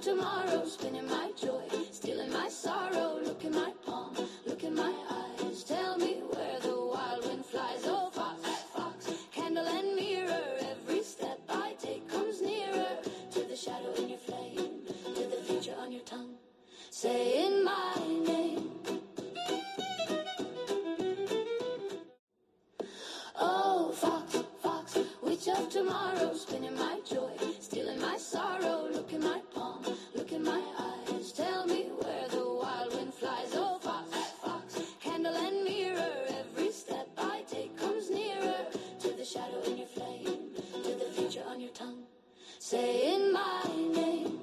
tomorrow, spinning my joy, stealing my sorrow. Look in my palm, look in my eyes. Tell me where the wild wind flies. Oh, fox, fox, candle and mirror. Every step I take comes nearer to the shadow in your flame, to the future on your tongue, saying my name. Oh, fox, fox, witch of tomorrow, spinning my joy, stealing my sorrow. Look in my palm, look in my eyes. Tell me where the wild wind flies. Oh, fox, fox, candle and mirror. Every step I take comes nearer to the shadow in your flame, to the future on your tongue, saying my name.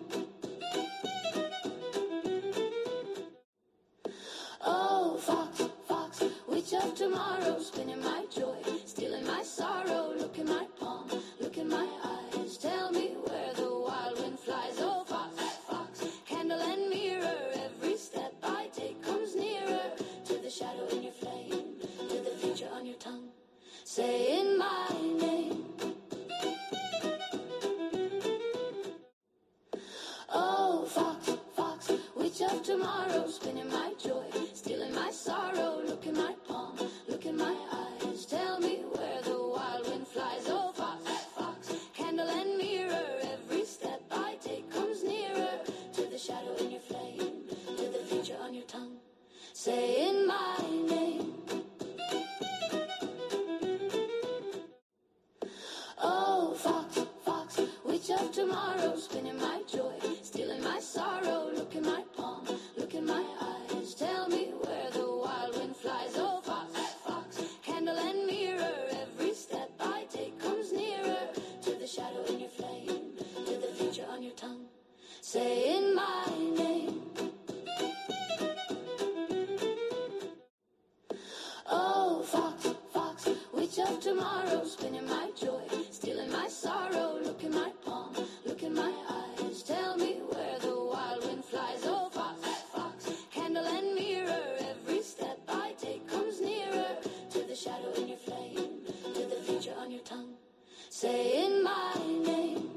Oh, fox, fox, witch of tomorrow, spinning my joy, stealing my sorrow. Look in my palm, look in my eyes. Tell me where the wild wind flies. Oh, fox, fox, candle and mirror. Every step I take comes nearer to the shadow in your flame, to the future on your tongue, saying my name. Oh, fox, fox, witch of tomorrow, spinning my joy, stealing my sorrow. Look in my palm, look in my eyes. Tell me where the wild wind flies. Oh, fox, fox, candle and mirror. Every step I take comes nearer to the shadow in your flame, to the future on your tongue, saying my name. Oh, fox, fox, witch of tomorrow, spinning my joy, stealing my sorrow. Look in my palm, look in my eyes. Tell me where the wild wind flies. Oh, fox, fox, candle and mirror. Every step I take comes nearer to the shadow in your flame, to the future on your tongue, saying my name. Oh, fox, fox, witch of tomorrow, spinning my joy, stealing my sorrow. Look in my palm, look in my eyes. Tell me where the wild wind flies. Oh, fox, fox, candle and mirror. Every step I take comes nearer to the shadow in your flame, to the future on your tongue, saying my name.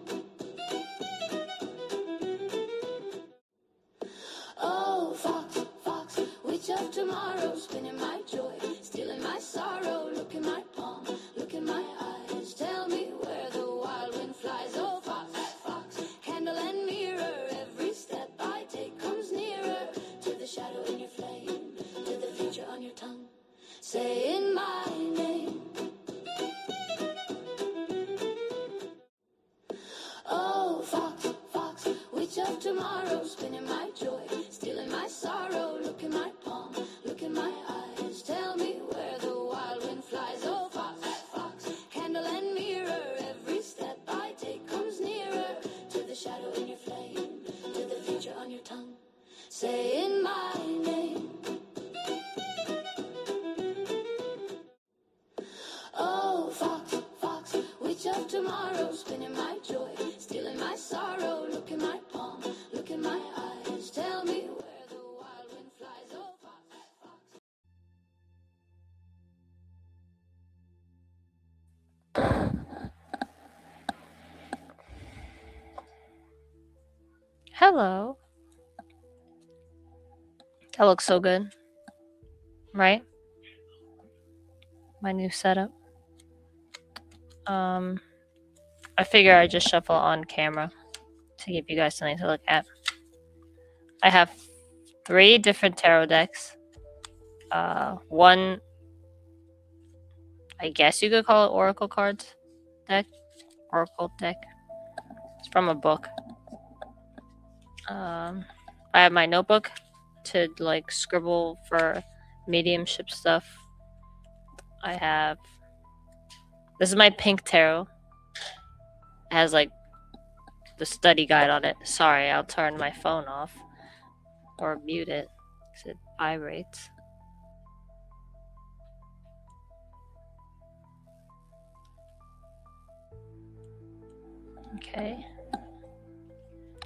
Oh, fox, fox, witch of tomorrow, spinning my joy, stealing my sorrow. Look in my palm, look in my eyes. Tell me where the wild wind flies. Oh, fox, fox, candle and mirror. Every step I take comes nearer to the shadow in your flame, to the future on your tongue, saying my name. Oh, fox, fox, witch of tomorrow, spinning my joy, stealing my sorrow. Look in my palm, look in my eyes. Tell me where the wild wind flies. Oh, fox, fox, candle and mirror. Every step I take comes nearer to the shadow in your flame, to the future on your tongue, saying my name. Oh, fox, fox, witch of tomorrow, spinning my joy, stealing my sorrow. Look in my palm, look in my eyes. Tell me where the wild wind flies. Oh, fox, fox. Hello. That looks so good. Right? My new setup. I figure I just shuffle on camera to give you guys something to look at. I have 3 different tarot decks. One, I guess you could call it Oracle cards deck. Oracle deck. It's from a book. I have my notebook to like scribble for mediumship stuff. I have, this is my pink tarot. It has like the study guide on it. Sorry, I'll turn my phone off or mute it because it vibrates. Okay.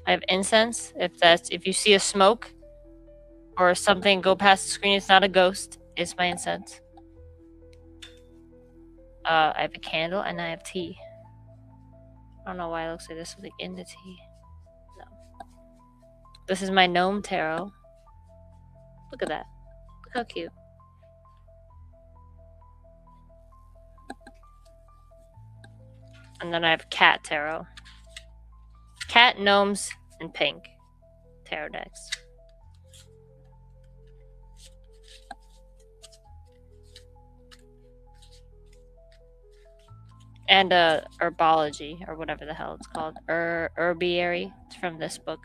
I have incense. If you see a smoke or something go past the screen, it's not a ghost. It's my incense. I have a candle and I have tea. I don't know why it looks like this was like in the tea. No. This is my gnome tarot. Look at that. Look how cute. And then I have cat tarot. Cat, gnomes, and pink tarot decks. And herbology, or whatever the hell it's called. Herbiary. It's from this book.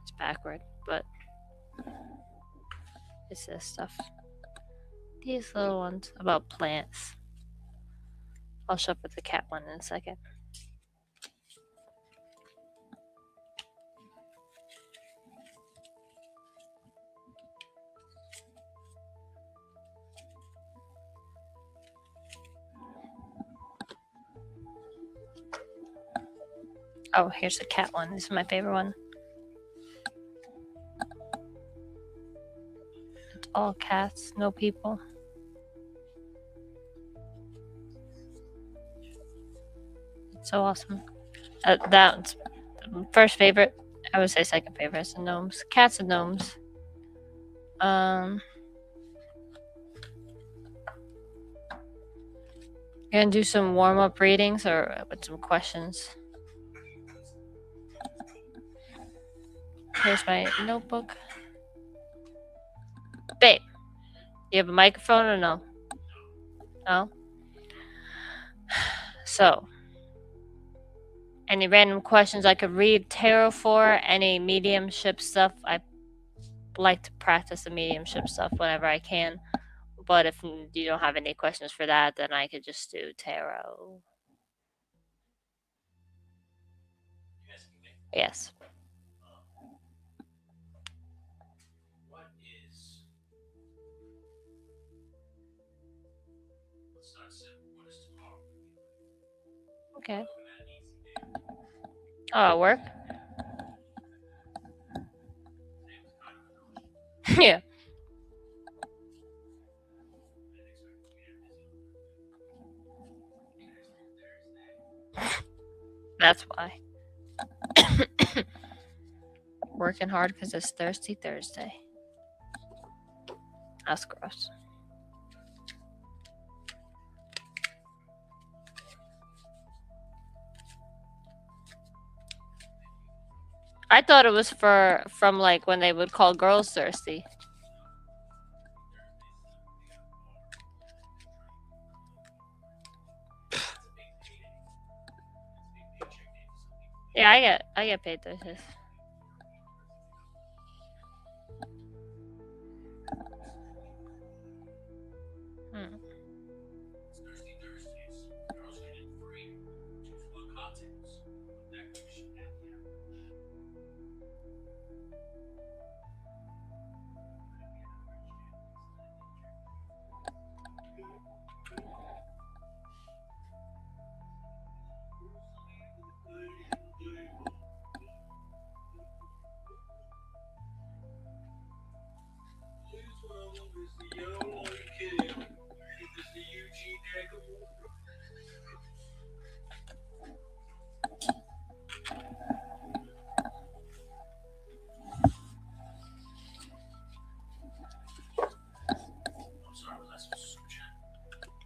It's backward, but it's this stuff. These little ones about plants. I'll show up with the cat one in a second. Oh, here's the cat one. This is my favorite one. It's all cats, no people. It's so awesome. That's first favorite. I would say second favorite is the gnomes. Cats and gnomes. Gonna do some warm-up readings or with some questions. Here's my notebook. Babe, you have a microphone or no? No? So, any random questions I could read tarot for? Any mediumship stuff? I like to practice the mediumship stuff whenever I can. But if you don't have any questions for that, then I could just do tarot. Yes. Okay. Oh, work? Yeah. That's why. Working hard because it's Thirsty Thursday. That's gross. I thought it was from like when they would call girls thirsty. Yeah, I get paid Thursdays.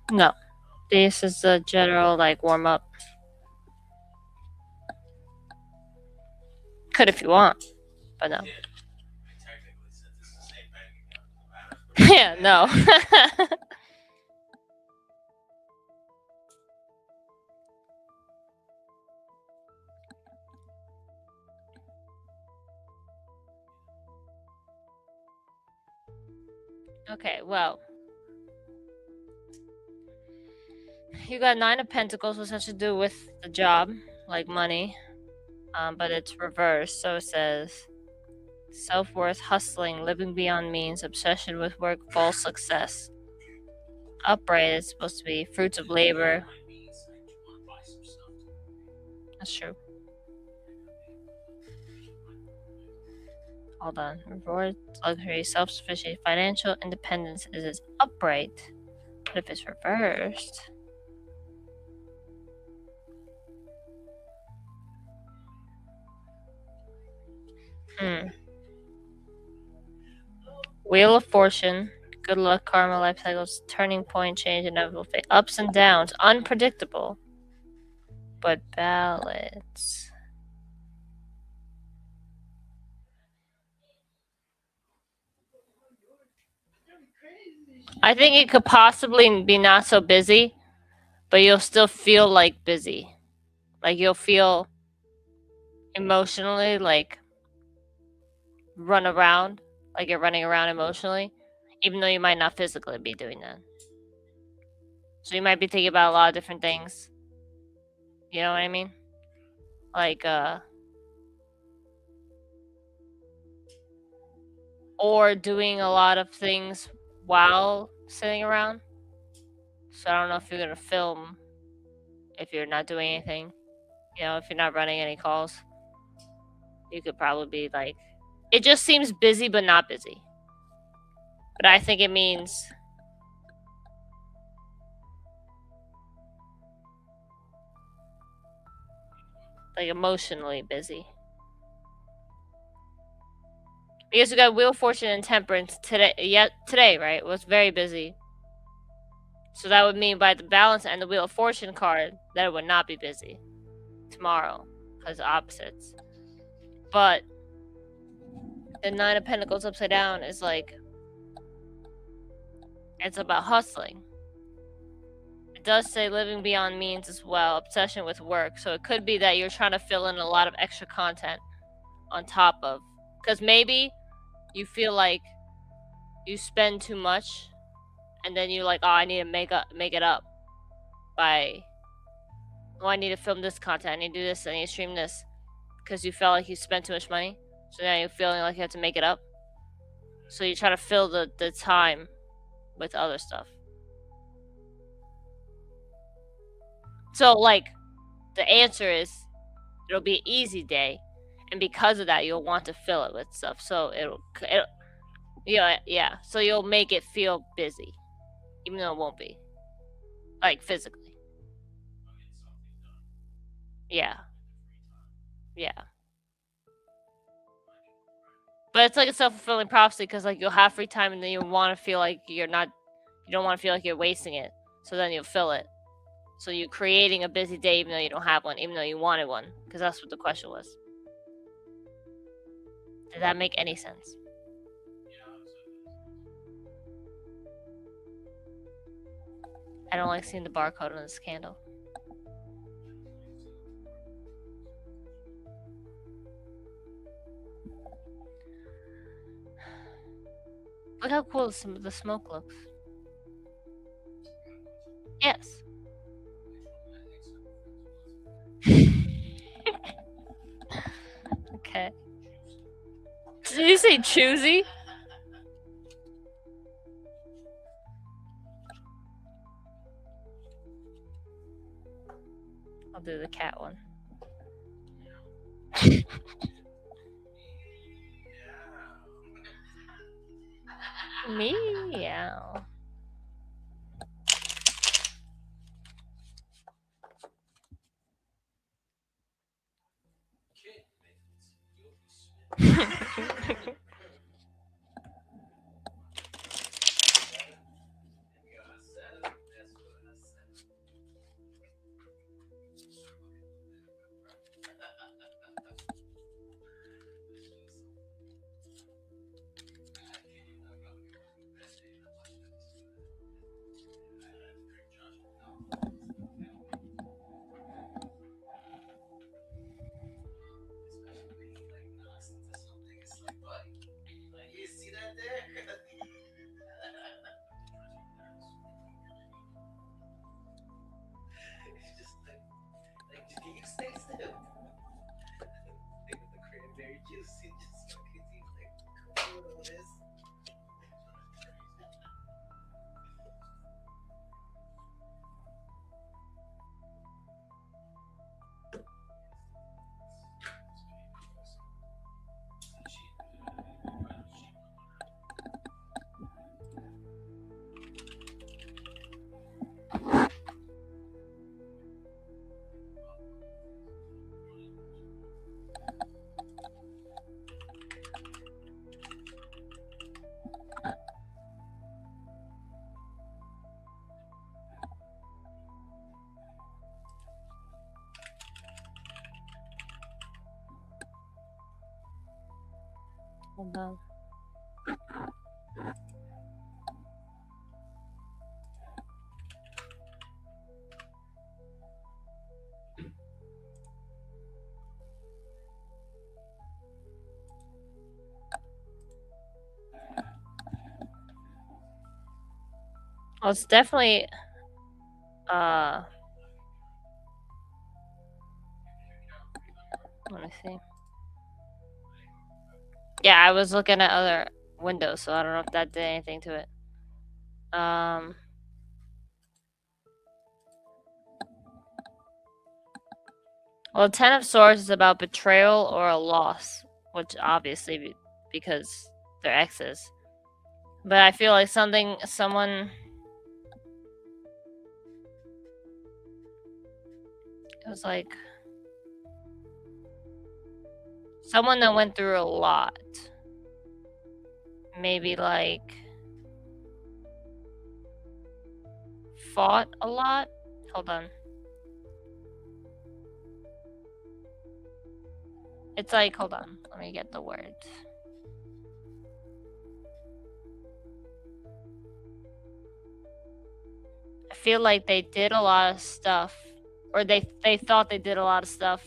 No. This is the general like warm up. Could if you want, but no. Yeah, no. Okay, well. You got 9 of Pentacles, which has to do with the job, like money. But it's reversed, so it says self-worth, hustling, living beyond means, obsession with work, false success. Upright is supposed to be fruits of labor. That's true. Hold on. Reward, luxury, self-sufficiency, financial independence is upright. But if it's reversed... Hmm. Wheel of Fortune. Good luck, karma, life cycles, turning point, change, inevitable fate. Ups and downs. Unpredictable. But balance. I think it could possibly be not so busy, but you'll still feel like busy. Like you'll feel emotionally like run around, like you're running around emotionally, even though you might not physically be doing that. So you might be thinking about a lot of different things. You know what I mean? Like, or doing a lot of things while sitting around. So I don't know if you're gonna film if you're not doing anything. You know, if you're not running any calls, you could probably be like, it just seems busy but not busy. But I think it means like emotionally busy. Because we got Wheel of Fortune and Temperance today. Yeah, today, right? It was very busy. So that would mean by the balance and the Wheel of Fortune card that it would not be busy tomorrow because opposites. But the Nine of Pentacles upside down is like, it's about hustling. It does say living beyond means as well, obsession with work. So it could be that you're trying to fill in a lot of extra content on top of, because maybe you feel like you spend too much and then you're like, oh, I need to make it up by, oh, I need to film this content, I need to do this, I need to stream this, because you felt like you spent too much money. So now you're feeling like you have to make it up. So you try to fill the time with other stuff. So like the answer is it'll be an easy day, and because of that you'll want to fill it with stuff. So it'll yeah. So you'll make it feel busy, even though it won't be, like physically. Yeah. Yeah. But it's like a self-fulfilling prophecy because like you'll have free time and then you want to feel like you don't want to feel like you're wasting it. So then you'll fill it. So you're creating a busy day even though you don't have one, even though you wanted one, because that's what the question was. Did that make any sense? I don't like seeing the barcode on this candle. Look how cool the smoke looks. Yes. Okay. Did you say choosy? I'll do the cat one. Meow. Hold on. Well, it's definitely let me see. Yeah, I was looking at other windows, so I don't know if that did anything to it. Well, Ten of Swords is about betrayal or a loss, which obviously because they're exes. But I feel like someone. It was like someone that went through a lot. Maybe like fought a lot. Hold on. It's like, hold on. Let me get the words. I feel like they did a lot of stuff, or they thought they did a lot of stuff.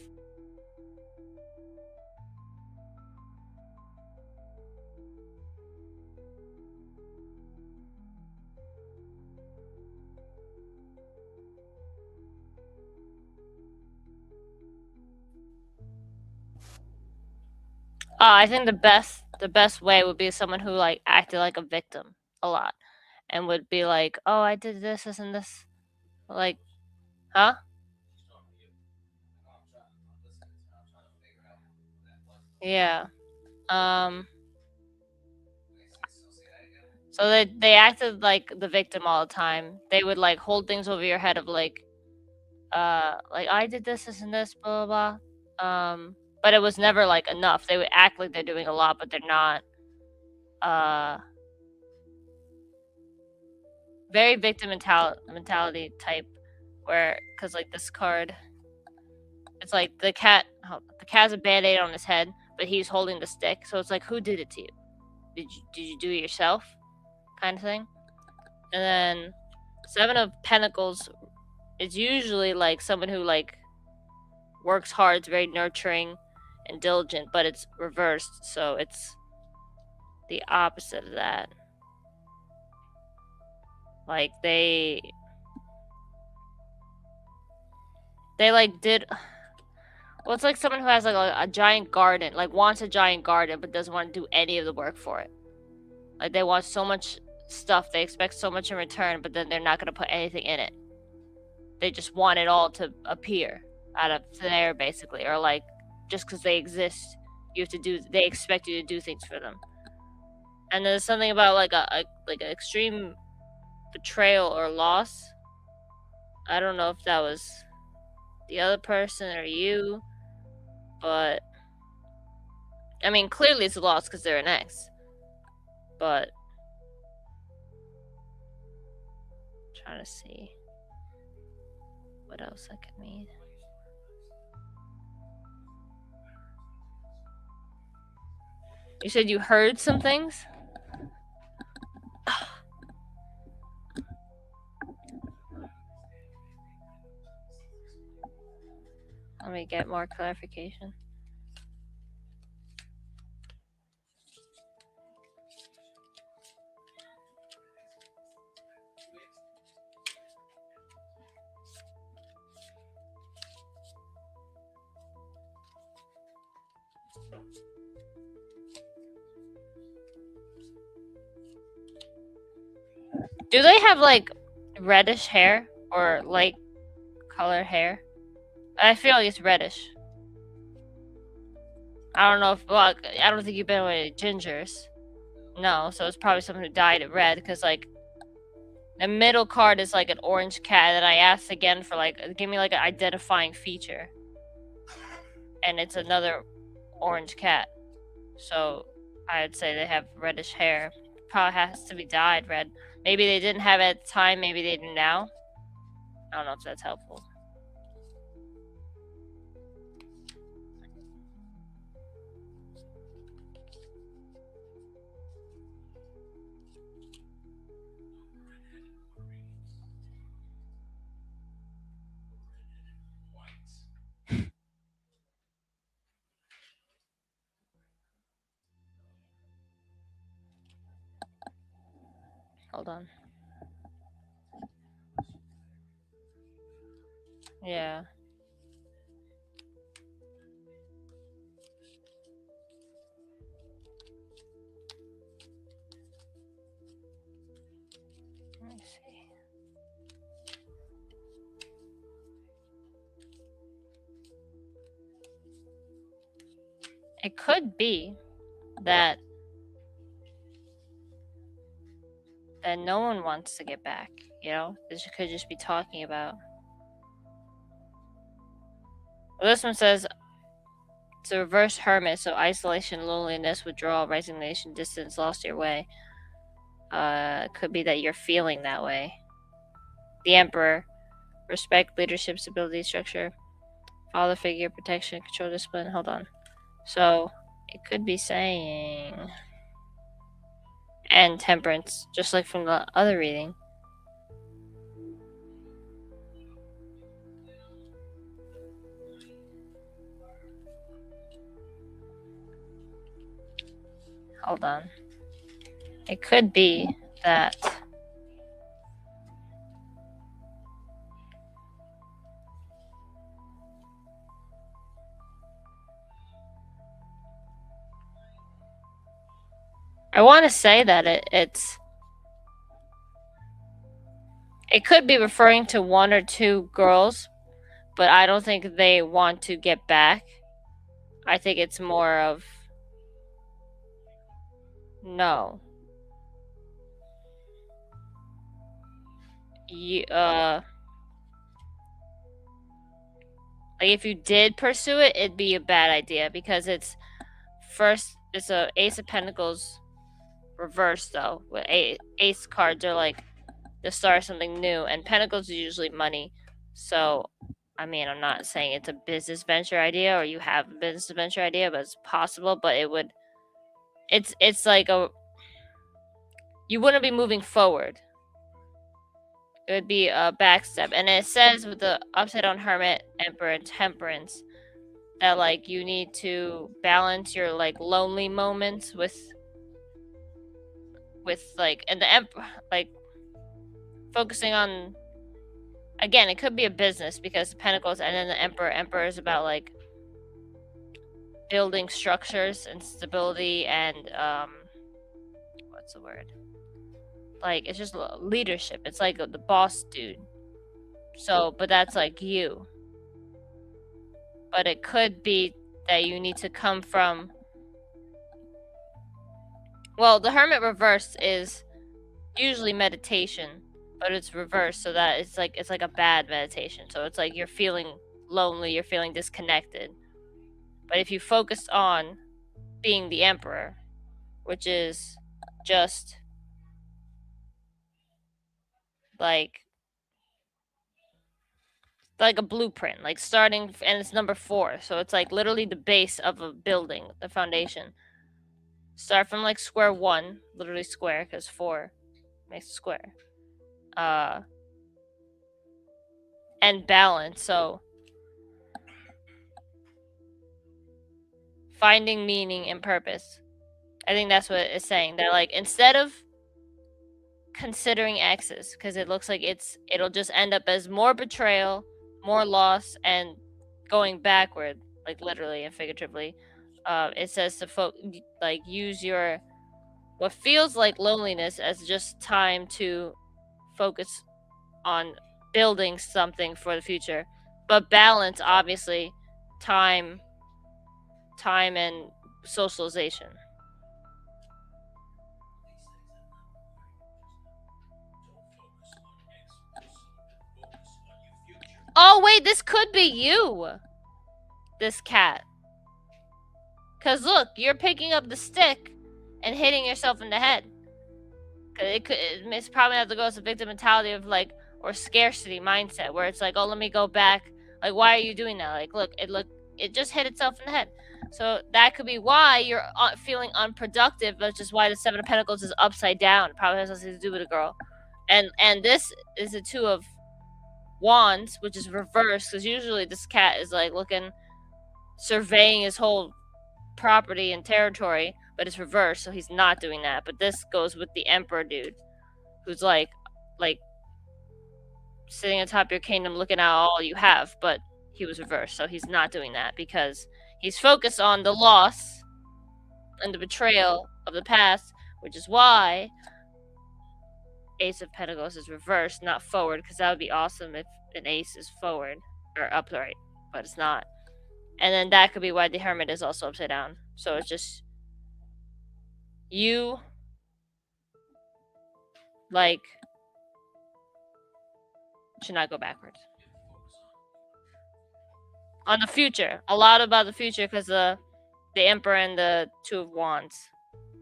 I think the best way would be someone who like acted like a victim a lot, and would be like, "Oh, I did this, this, and this." Like, huh? Yeah. So they acted like the victim all the time. They would like hold things over your head of like I did this, this, and this, blah blah blah. But it was never like enough. They would act like they're doing a lot, but they're not. Very victim mentality type, where because like this card, it's like the cat has a band-aid on his head, but he's holding the stick. So it's like, who did it to you? Did you do it yourself? Kind of thing. And then Seven of Pentacles is usually like someone who like works hard, it's very nurturing and diligent, but it's reversed, so it's the opposite of that. Like they like did. Well, it's like someone who has like a giant garden, like wants a giant garden, but doesn't want to do any of the work for it. Like they want so much stuff, they expect so much in return, but then they're not going to put anything in it. They just want it all to appear out of thin air, basically, or like just because they exist, you have to do. They expect you to do things for them. And there's something about like an extreme betrayal or loss. I don't know if that was the other person or you, but I mean, clearly it's a loss because they're an ex. But I'm trying to see what else I could mean. You said you heard some things? Let me get more clarification. Do they have like reddish hair or light color hair? I feel like it's reddish. I don't know if, well, I don't think you've been with gingers. No, so it's probably someone who dyed it red, because like the middle card is like an orange cat, and I asked again for like, give me like an identifying feature. And it's another orange cat. So I would say they have reddish hair. Probably has to be dyed red. Maybe they didn't have it at the time, maybe they do now. I don't know if that's helpful. Hold on. Yeah. Let me see. It could be that no one wants to get back, you know? This could just be talking about. Well, this one says it's a reverse hermit, so isolation, loneliness, withdrawal, resignation, distance, lost your way. Could be that you're feeling that way. The Emperor, respect, leadership, stability, structure, father figure, protection, control, discipline. Hold on. So it could be saying, and temperance, just like from the other reading. Hold on. It could be that I want to say that it could be referring to one or two girls, but I don't think they want to get back. I think it's more of no. Like if you did pursue it, it'd be a bad idea because it's a Ace of Pentacles reversed though. With Ace cards are like the start of something new, and Pentacles is usually money. So, I mean, I'm not saying it's a business venture idea or you have a business venture idea, but it's possible. But it's like you wouldn't be moving forward. It would be a backstep. And it says with the upside down Hermit, Emperor, and Temperance that like you need to balance your like lonely moments with like, and the Emperor, like focusing on, again, it could be a business because Pentacles, and then the Emperor is about like building structures and stability and what's the word? Like, it's just leadership. It's like the boss dude. So, but that's like you. But it could be that you need to come from. Well, the Hermit reverse is usually meditation, but it's reversed so that it's like a bad meditation. So it's like you're feeling lonely, you're feeling disconnected. But if you focus on being the Emperor, which is just like a blueprint, like starting, and it's number 4, so it's like literally the base of a building, the foundation. Start from like square one, literally square, because 4 makes a square. And balance, so finding meaning and purpose. I think that's what it's saying. That like instead of considering X's, because it looks like it'll just end up as more betrayal, more loss, and going backward, like literally and figuratively. It says to like use your what feels like loneliness as just time to focus on building something for the future, but balance, obviously, time and socialization. Oh wait, this could be you, this cat. Cause look, you're picking up the stick and hitting yourself in the head. It's probably have to go as a victim mentality of like, or scarcity mindset, where it's like, oh, let me go back. Like, why are you doing that? Like, look, it just hit itself in the head. So that could be why you're feeling unproductive. That's just why the 7 of Pentacles is upside down. It probably has something to do with a girl. And this is the 2 of Wands, which is reversed, because usually this cat is like looking, surveying his whole property and territory, but it's reversed, so he's not doing that. But this goes with the Emperor dude. who's like sitting atop your kingdom looking at all you have, but he was reversed, so he's not doing that because he's focused on the loss and the betrayal of the past, which is why Ace of Pentacles is reversed, not forward, because that would be awesome if an ace is forward or upright, but it's not. And then that could be why the Hermit is also upside down. So it's just you like should not go backwards. On the future, a lot about the future, because the Emperor and the Two of Wands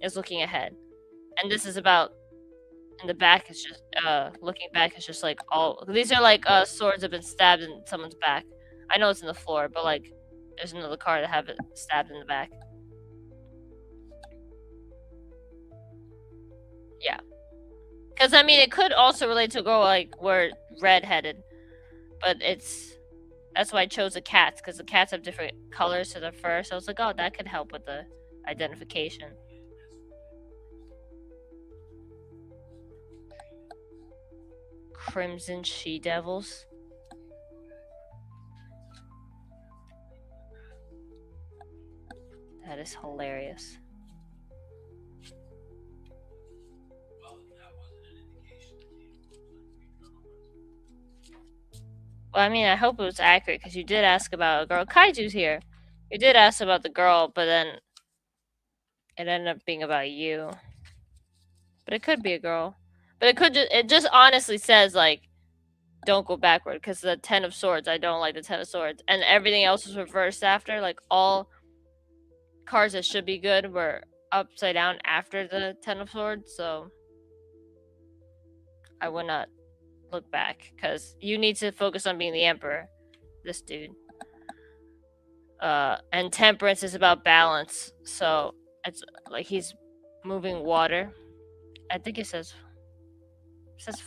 is looking ahead, and this is about. And the back is just looking back is just like all these are like swords have been stabbed in someone's back. I know it's in the floor, but like there's another card that have it stabbed in the back. Yeah, because I mean it could also relate to a girl like we're red-headed, but that's why I chose the cats, because the cats have different colors to their fur. So I was like, oh, that could help with the identification. Crimson She-Devils. That is hilarious. Well, I mean, I hope it was accurate, because you did ask about a girl. Kaiju's here. You did ask about the girl, but then it ended up being about you. But it could be a girl. But it just honestly says, like, don't go backward, because the Ten of Swords, I don't like the Ten of Swords. And everything else was reversed after. Like, all cards that should be good were upside down after the Ten of Swords, so I would not look back, because you need to focus on being the Emperor, this dude. And Temperance is about balance, so it's like he's moving water. I think it says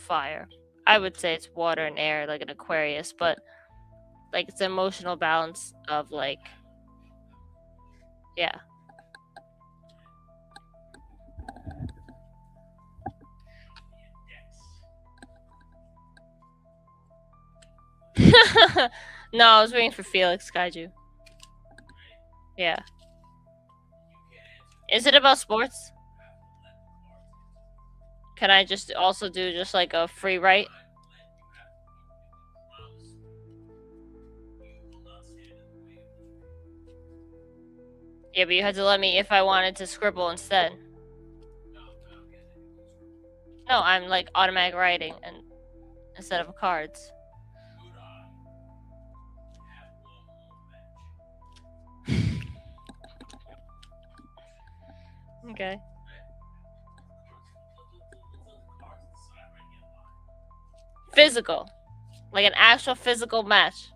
fire. I would say it's water and air, like an Aquarius, but like it's emotional balance of like, yeah. No, I was waiting for Felix Kaiju. Yeah. Is it about sports? Can I just also do just like a free write? Yeah, but you had to let me if I wanted to scribble instead. No, I'm like automatic writing and instead of cards. Okay. Physical. Like an actual physical match.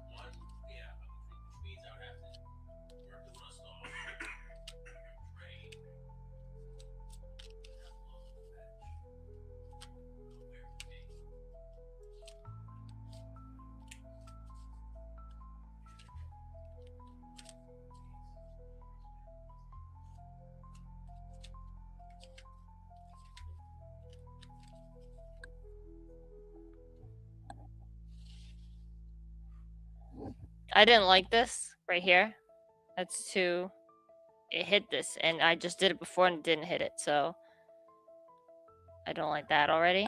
I didn't like this right here. That's too. It hit this, and I just did it before and it didn't hit it, so I don't like that already.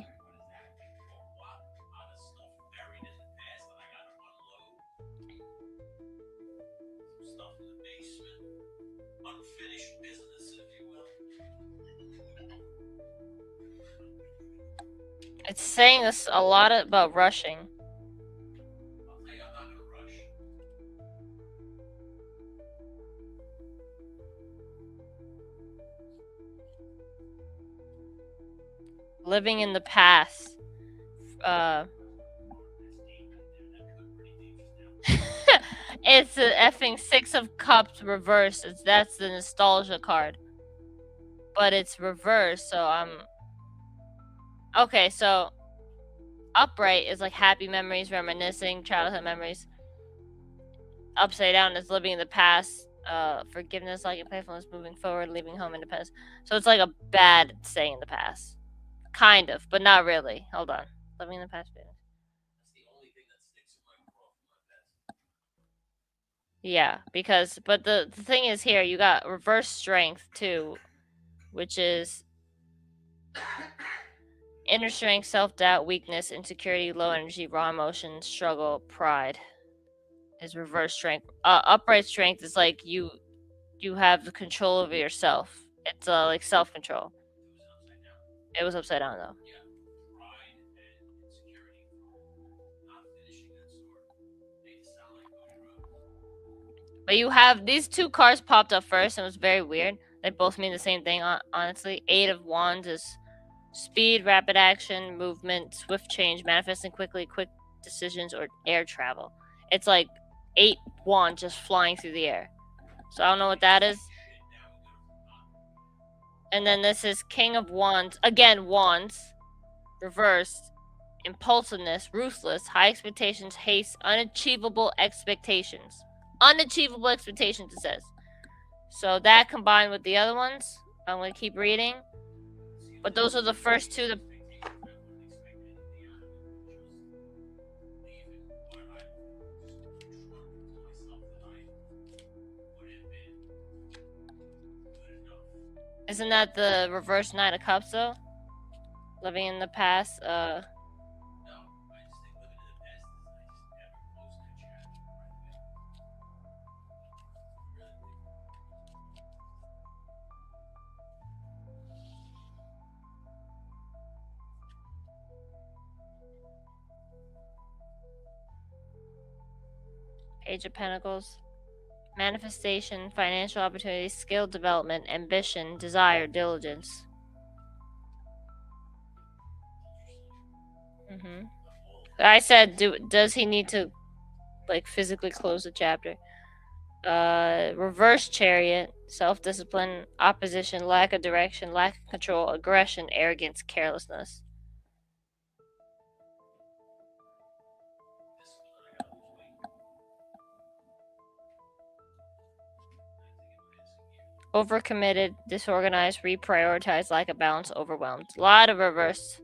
It's saying this a lot about rushing. Living in the past. It's the effing Six of Cups reversed. That's the nostalgia card. But it's reversed, so I'm... Okay, so... Upright is like happy memories, reminiscing, childhood memories. Upside down is living in the past, forgiveness, like playfulness, moving forward, leaving home, independence. So it's like a bad staying in the past. Kind of, but not really. Hold on. Living in the past. Yeah, because but the thing is here you got reverse strength too, which is inner strength, self doubt, weakness, insecurity, low energy, raw emotions, struggle, pride is reverse strength. Upright strength is like you have the control over yourself. It's like self control. It was upside down though. But you have these two cards popped up first, and it was very weird. They both mean the same thing, honestly. Eight of Wands is speed, rapid action, movement, swift change, manifesting quickly, quick decisions, or air travel. It's like 8 wands just flying through the air. So I don't know what that is. And then this is King of Wands. Again, Wands. Reversed. Impulsiveness, ruthless, high expectations, haste, unachievable expectations. Unachievable expectations, it says. So that combined with the other ones, I'm going to keep reading. But those are the first two. Isn't that the reverse Knight of Cups, though? Living in the past, Page of Pentacles. Manifestation, financial opportunities, skill development, ambition, desire, diligence. I said, does he need to, like, physically close the chapter? Reverse Chariot, self-discipline, opposition, lack of direction, lack of control, aggression, arrogance, carelessness. Overcommitted, disorganized, reprioritized, lack of balance, overwhelmed. A lot of reverse.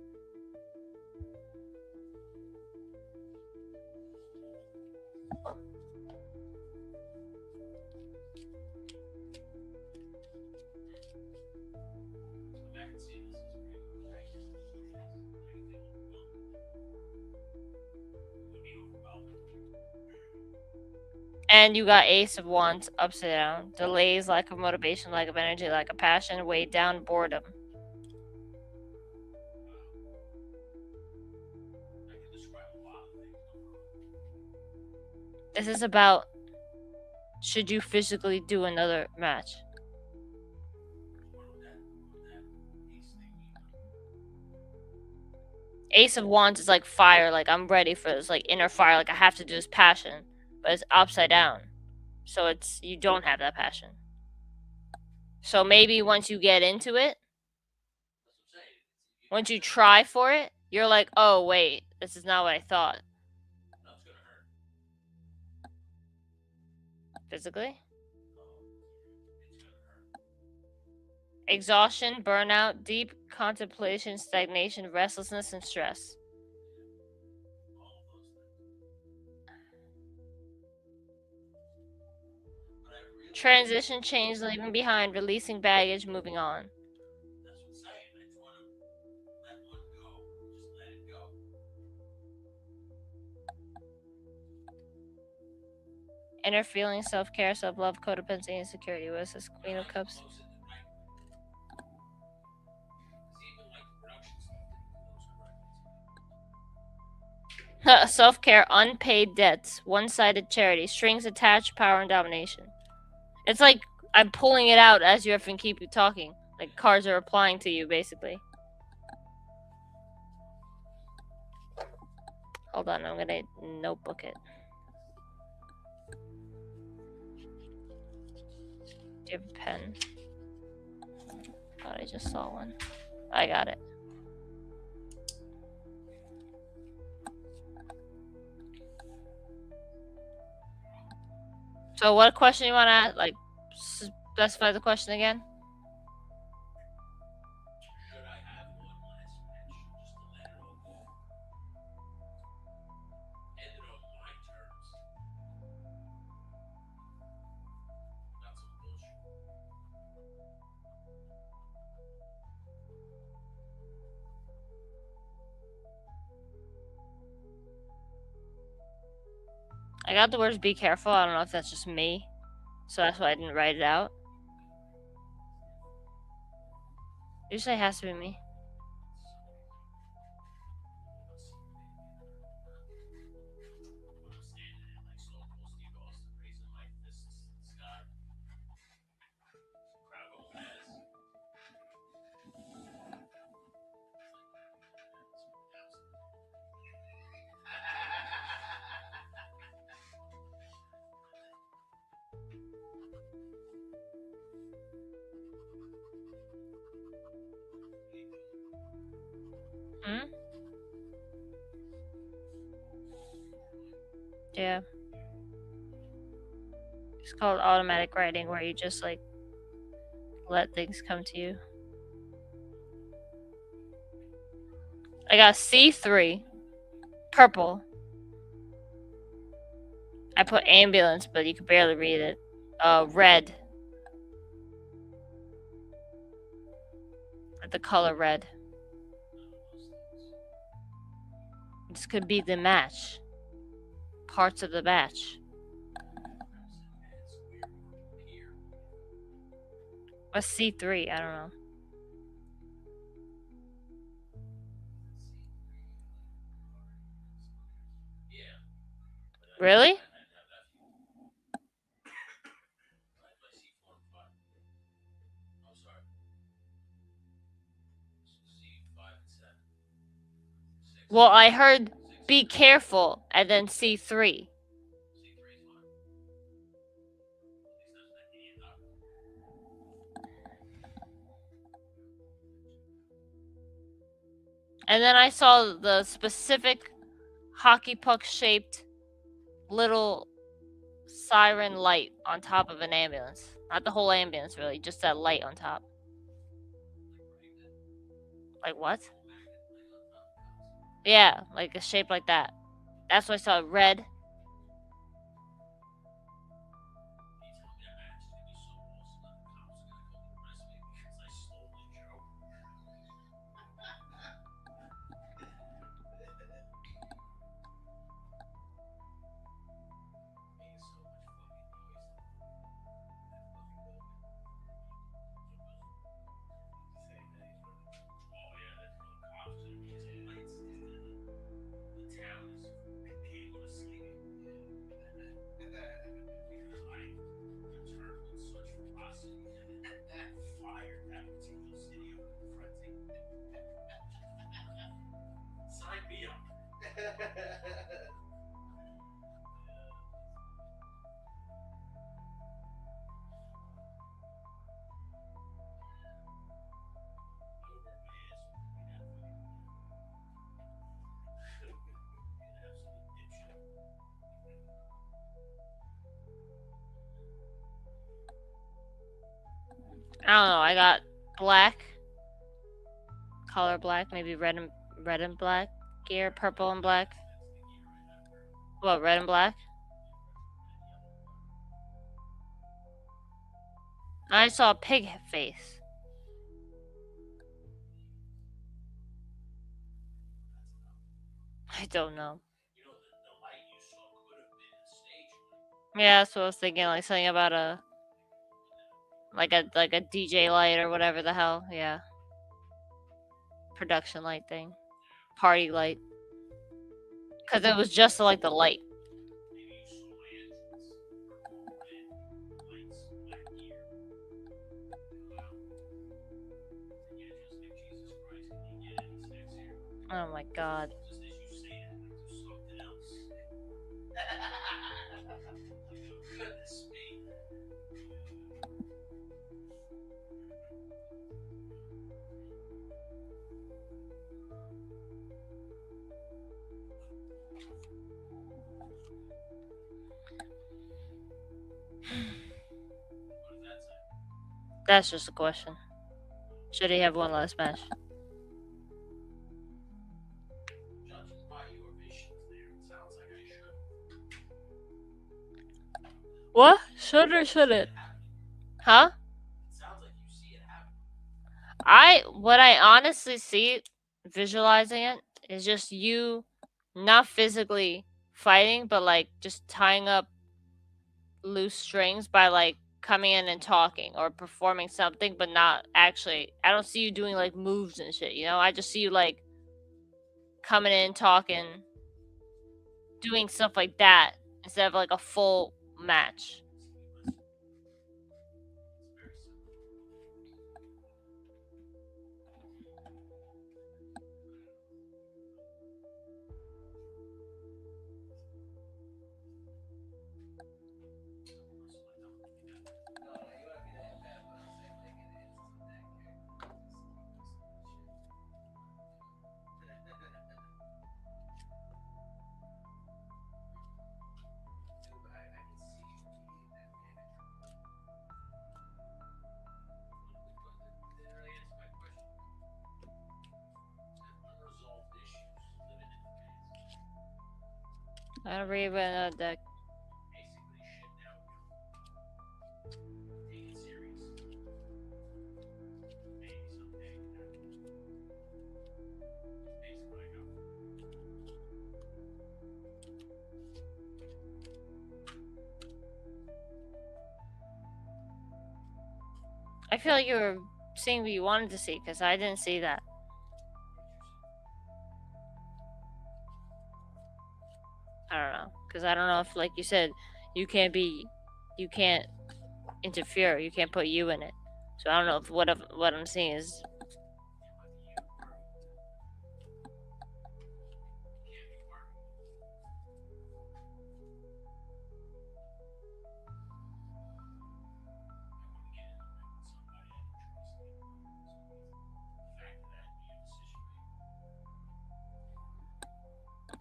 And you got Ace of Wands upside down. Delays, lack of motivation, lack of energy, lack of passion, weighed down, boredom. This is about, should you physically do another match? Ace of Wands is like fire, like I'm ready for this, like inner fire, like I have to do this passion. But it's upside down. So it's, you don't have that passion. So maybe once you get into it, once you try for it, you're like, oh wait, this is not what I thought. Physically? Exhaustion, burnout, deep contemplation, stagnation, restlessness, and stress. Transition, change, leaving behind, releasing baggage, moving on. Inner feeling, self-care, self-love, codependency, insecurity. What is this? Queen of Cups. Self-care, unpaid debts, one-sided charity, strings attached, power and domination. It's like I'm pulling it out as you have to keep talking. Like cards are applying to you, basically. Hold on, I'm gonna notebook it. Do you have a pen? Thought I just saw one. I got it. So what question you want to ask? Like, specify the question again? I got the words "be careful." I don't know if that's just me, so that's why I didn't write it out. Usually it has to be me. Hmm? Yeah. It's called automatic writing, where you just like let things come to you. I got C3, purple. I put ambulance, but you could barely read it. Red. The color red. This could be the match. Parts of the match. What's C3? I don't know. Really? Well, I heard be careful and then C3. And then I saw the specific hockey puck shaped little siren light on top of an ambulance. Not the whole ambulance, really, just that light on top. Like what? Yeah, like a shape like that. That's what I saw. Red. I don't know. I got black, color black, maybe red and black gear, purple and black. What, red and black? I saw a pig face. I don't know. Yeah, that's what I was thinking. Like something about a DJ light or whatever the hell. Yeah, production light thing, party light. Because it was just like the light. Oh my god. That's just a question. Should he have one last match? What? Should or should it? Huh? What I honestly see, visualizing it, is just you not physically fighting, but like just tying up loose strings by like coming in and talking or performing something, but not actually. I don't see you doing like moves and shit, you know? I just see you like coming in, talking, doing stuff like that instead of like a full match. I don't read another deck. I feel like you were seeing what you wanted to see because I didn't see that. I don't know, because I don't know if, like you said, you can't interfere. You can't put you in it. So I don't know if what I'm seeing is.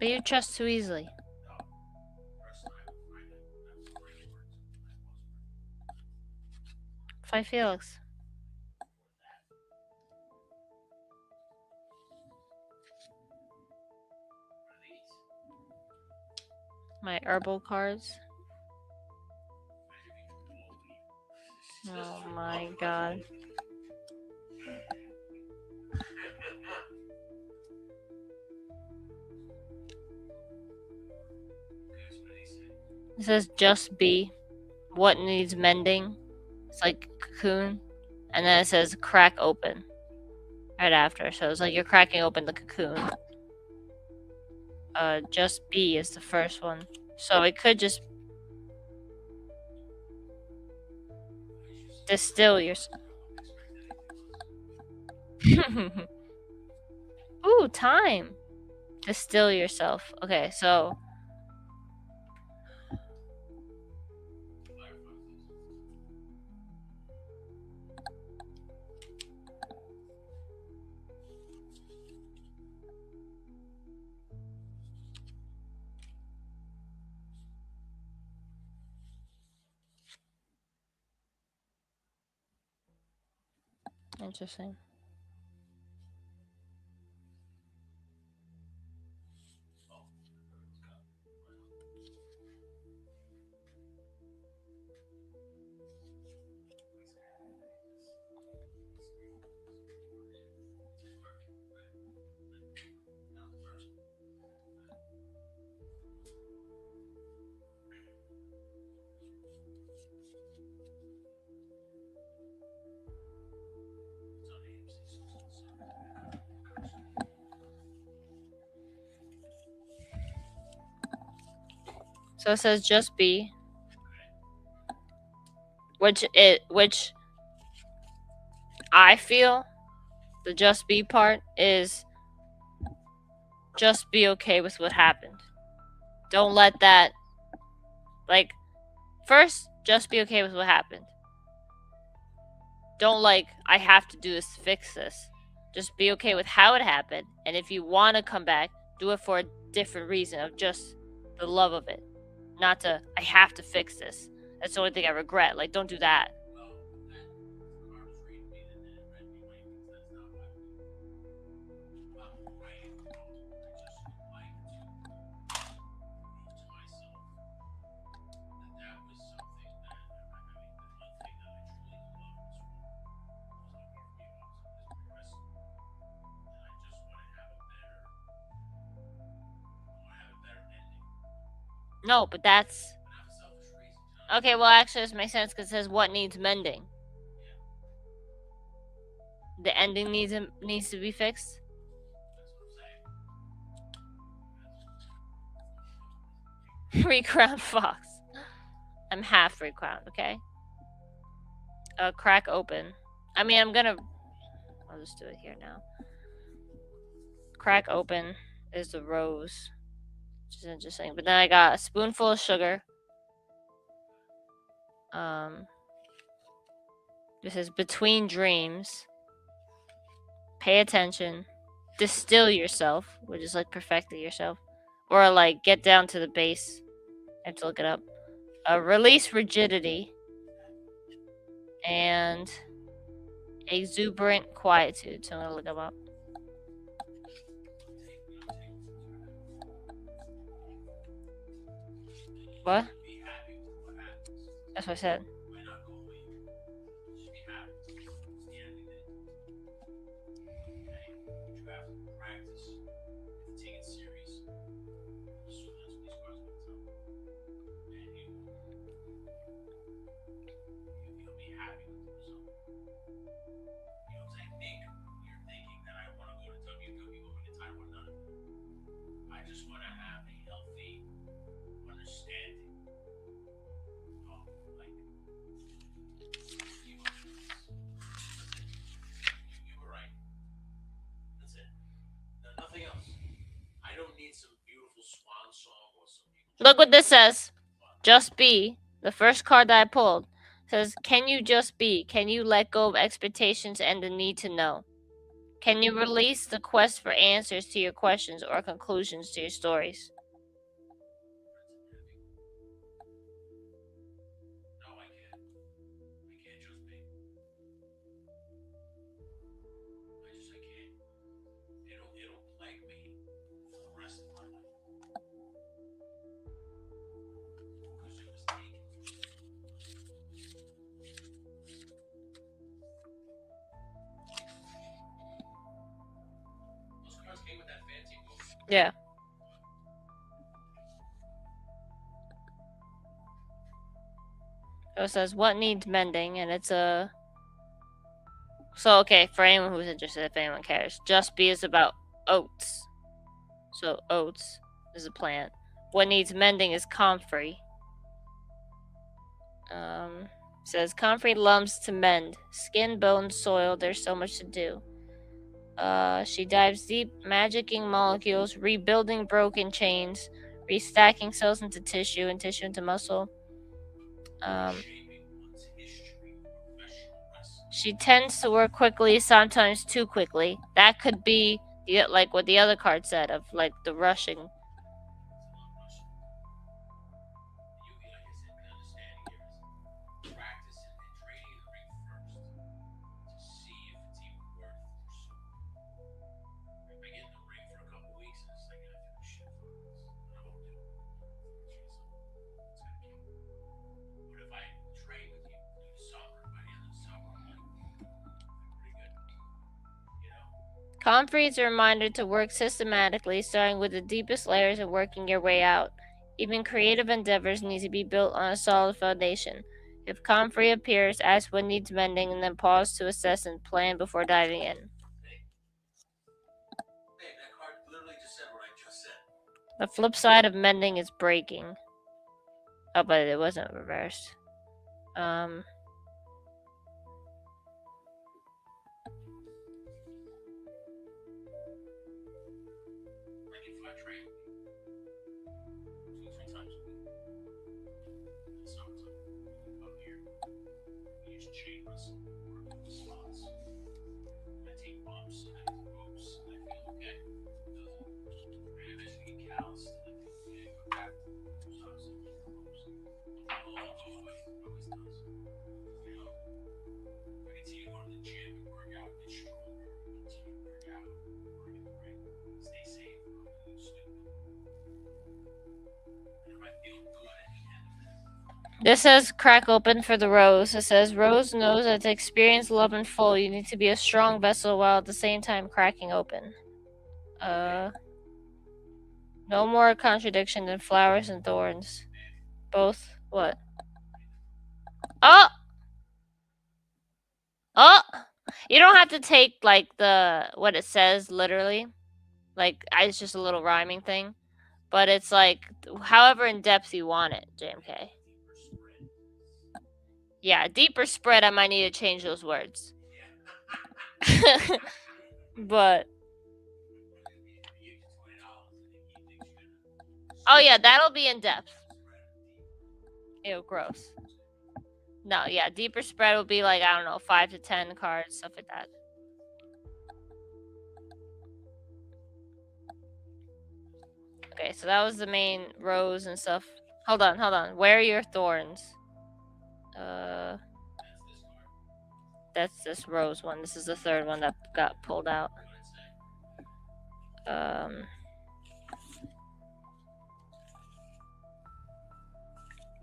But you trust too easily. Fight Felix. My herbal cards. Oh my god. It says just be. What needs mending? It's like cocoon. And then it says crack open. Right after. So it's like you're cracking open the cocoon. Just be is the first one. So it could just distill yourself. Ooh, time. Distill yourself. Okay, so interesting. So it says just be, which I feel the just be part is just be okay with what happened. Don't let that, like, first just be okay with what happened. Don't like I have to do this to fix this. Just be okay with how it happened, and if you want to come back, do it for a different reason of just the love of it. Not to I have to fix this. That's the only thing I regret. Like, don't do that. No, but that's... Okay, well, actually, this makes sense because it says what needs mending. The ending needs to be fixed. Recrowned fox. I'm half recrowned, okay? Crack open. I mean, I'll just do it here now. Crack open is the rose, which is interesting. But then I got a spoonful of sugar. This is between dreams. Pay attention. Distill yourself, which is like perfecting yourself. Or like get down to the base. I have to look it up. Release rigidity. And exuberant quietude. So I'm gonna look them up. What? That's what I said. Look what this says. Just be. The first card that I pulled says, can you just be? Can you let go of expectations and the need to know? Can you release the quest for answers to your questions or conclusions to your stories? Yeah. So it says, what needs mending? And it's a... So, okay, for anyone who's interested, if anyone cares, Just Be is about oats. So, oats is a plant. What needs mending is comfrey. Says, comfrey lumps to mend. Skin, bone, soil, there's so much to do. She dives deep, magicking molecules, rebuilding broken chains, restacking cells into tissue and tissue into muscle. She tends to work quickly, sometimes too quickly. That could be like what the other card said of like the rushing. Comfrey is a reminder to work systematically, starting with the deepest layers and working your way out. Even creative endeavors need to be built on a solid foundation. If comfrey appears, ask what needs mending and then pause to assess and plan before diving in. The flip side of mending is breaking. Oh, but it wasn't reversed. This says crack open for the rose. It says rose knows that to experience love in full, you need to be a strong vessel while at the same time cracking open. No more contradiction than flowers and thorns. Both what? Oh! Oh! You don't have to take like the what it says literally. Like it's just a little rhyming thing. But it's like however in depth you want it, JMK. Yeah, deeper spread I might need to change those words. But oh yeah, that'll be in depth. Ew, gross. No, yeah, deeper spread will be like I don't know, 5 to 10 cards, stuff like that. Okay, so that was the main rows and stuff. Hold on. Where are your thorns? That's this rose one. This is the third one that got pulled out.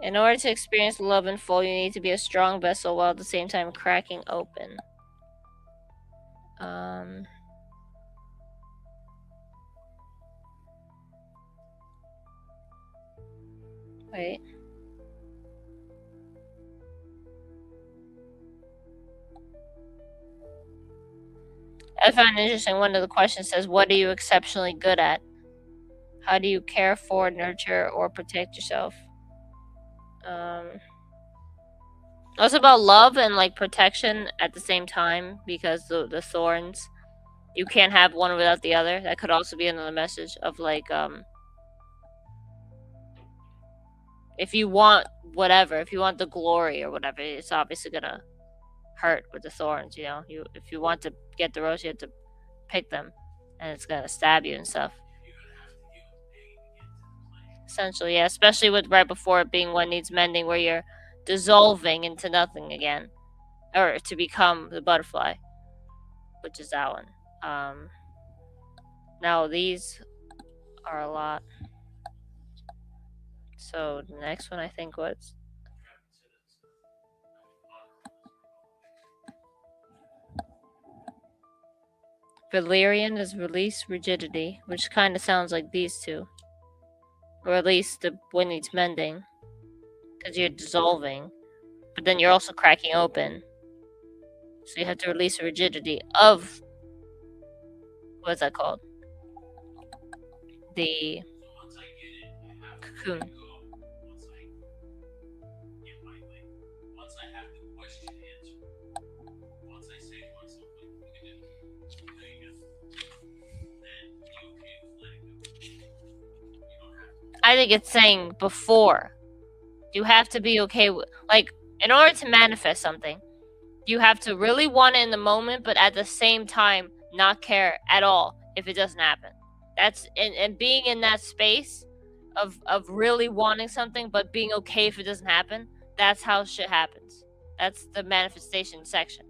In order to experience love in full, you need to be a strong vessel while at the same time cracking open. Wait. I found it interesting. One of the questions says, "What are you exceptionally good at? How do you care for, nurture, or protect yourself?" It's about love and like protection at the same time because the thorns, you can't have one without the other. That could also be another message of like if you want whatever, if you want the glory or whatever, it's obviously gonna hurt with the thorns. You know, if you want to get the rose, you have to pick them, and it's gonna stab you and stuff. Essentially, yeah, especially with right before it being what needs mending, where you're dissolving into nothing again, or to become the butterfly, which is that one. Now these are a lot. So the next one I think was Valerian is release rigidity, which kind of sounds like these two, or at least the one needs mending, because you're dissolving, but then you're also cracking open. So you have to release the rigidity of what's that called? The cocoon. I think it's saying before. You have to be okay with, like, in order to manifest something, you have to really want it in the moment, but at the same time, not care at all if it doesn't happen. That's and being in that space of really wanting something, but being okay if it doesn't happen. That's how shit happens. That's the manifestation section.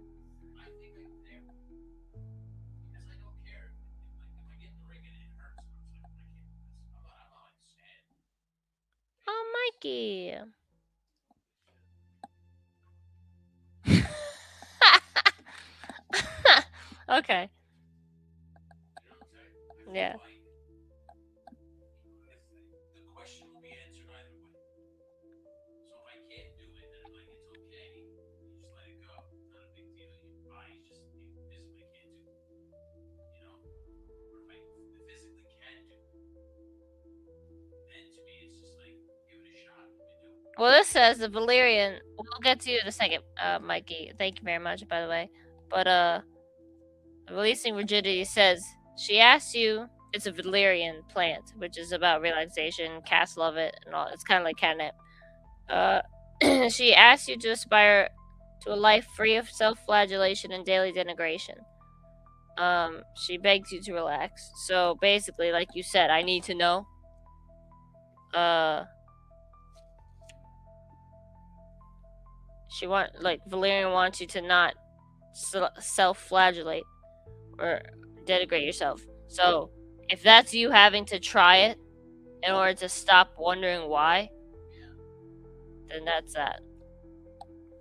Oh, Mikey. Okay. Yeah. Well, this says the Valerian. We'll get to you in a second, Mikey. Thank you very much, by the way. But releasing rigidity says she asks you. It's a Valerian plant, which is about relaxation. Cats love it, and all. It's kind of like catnip. She asks you to aspire to a life free of self-flagellation and daily denigration. She begs you to relax. So basically, like you said, I need to know. Valerian wants you to not self-flagellate or denigrate yourself. So if that's you having to try it in order to stop wondering why, then that's that.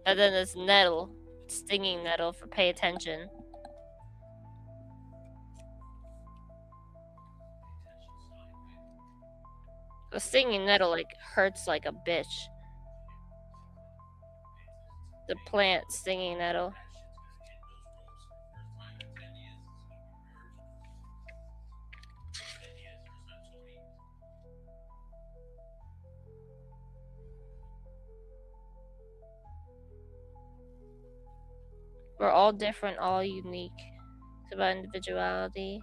And then this nettle, stinging nettle for pay attention. The stinging nettle like hurts like a bitch. The plant stinging nettle. We're all different, all unique. It's about individuality.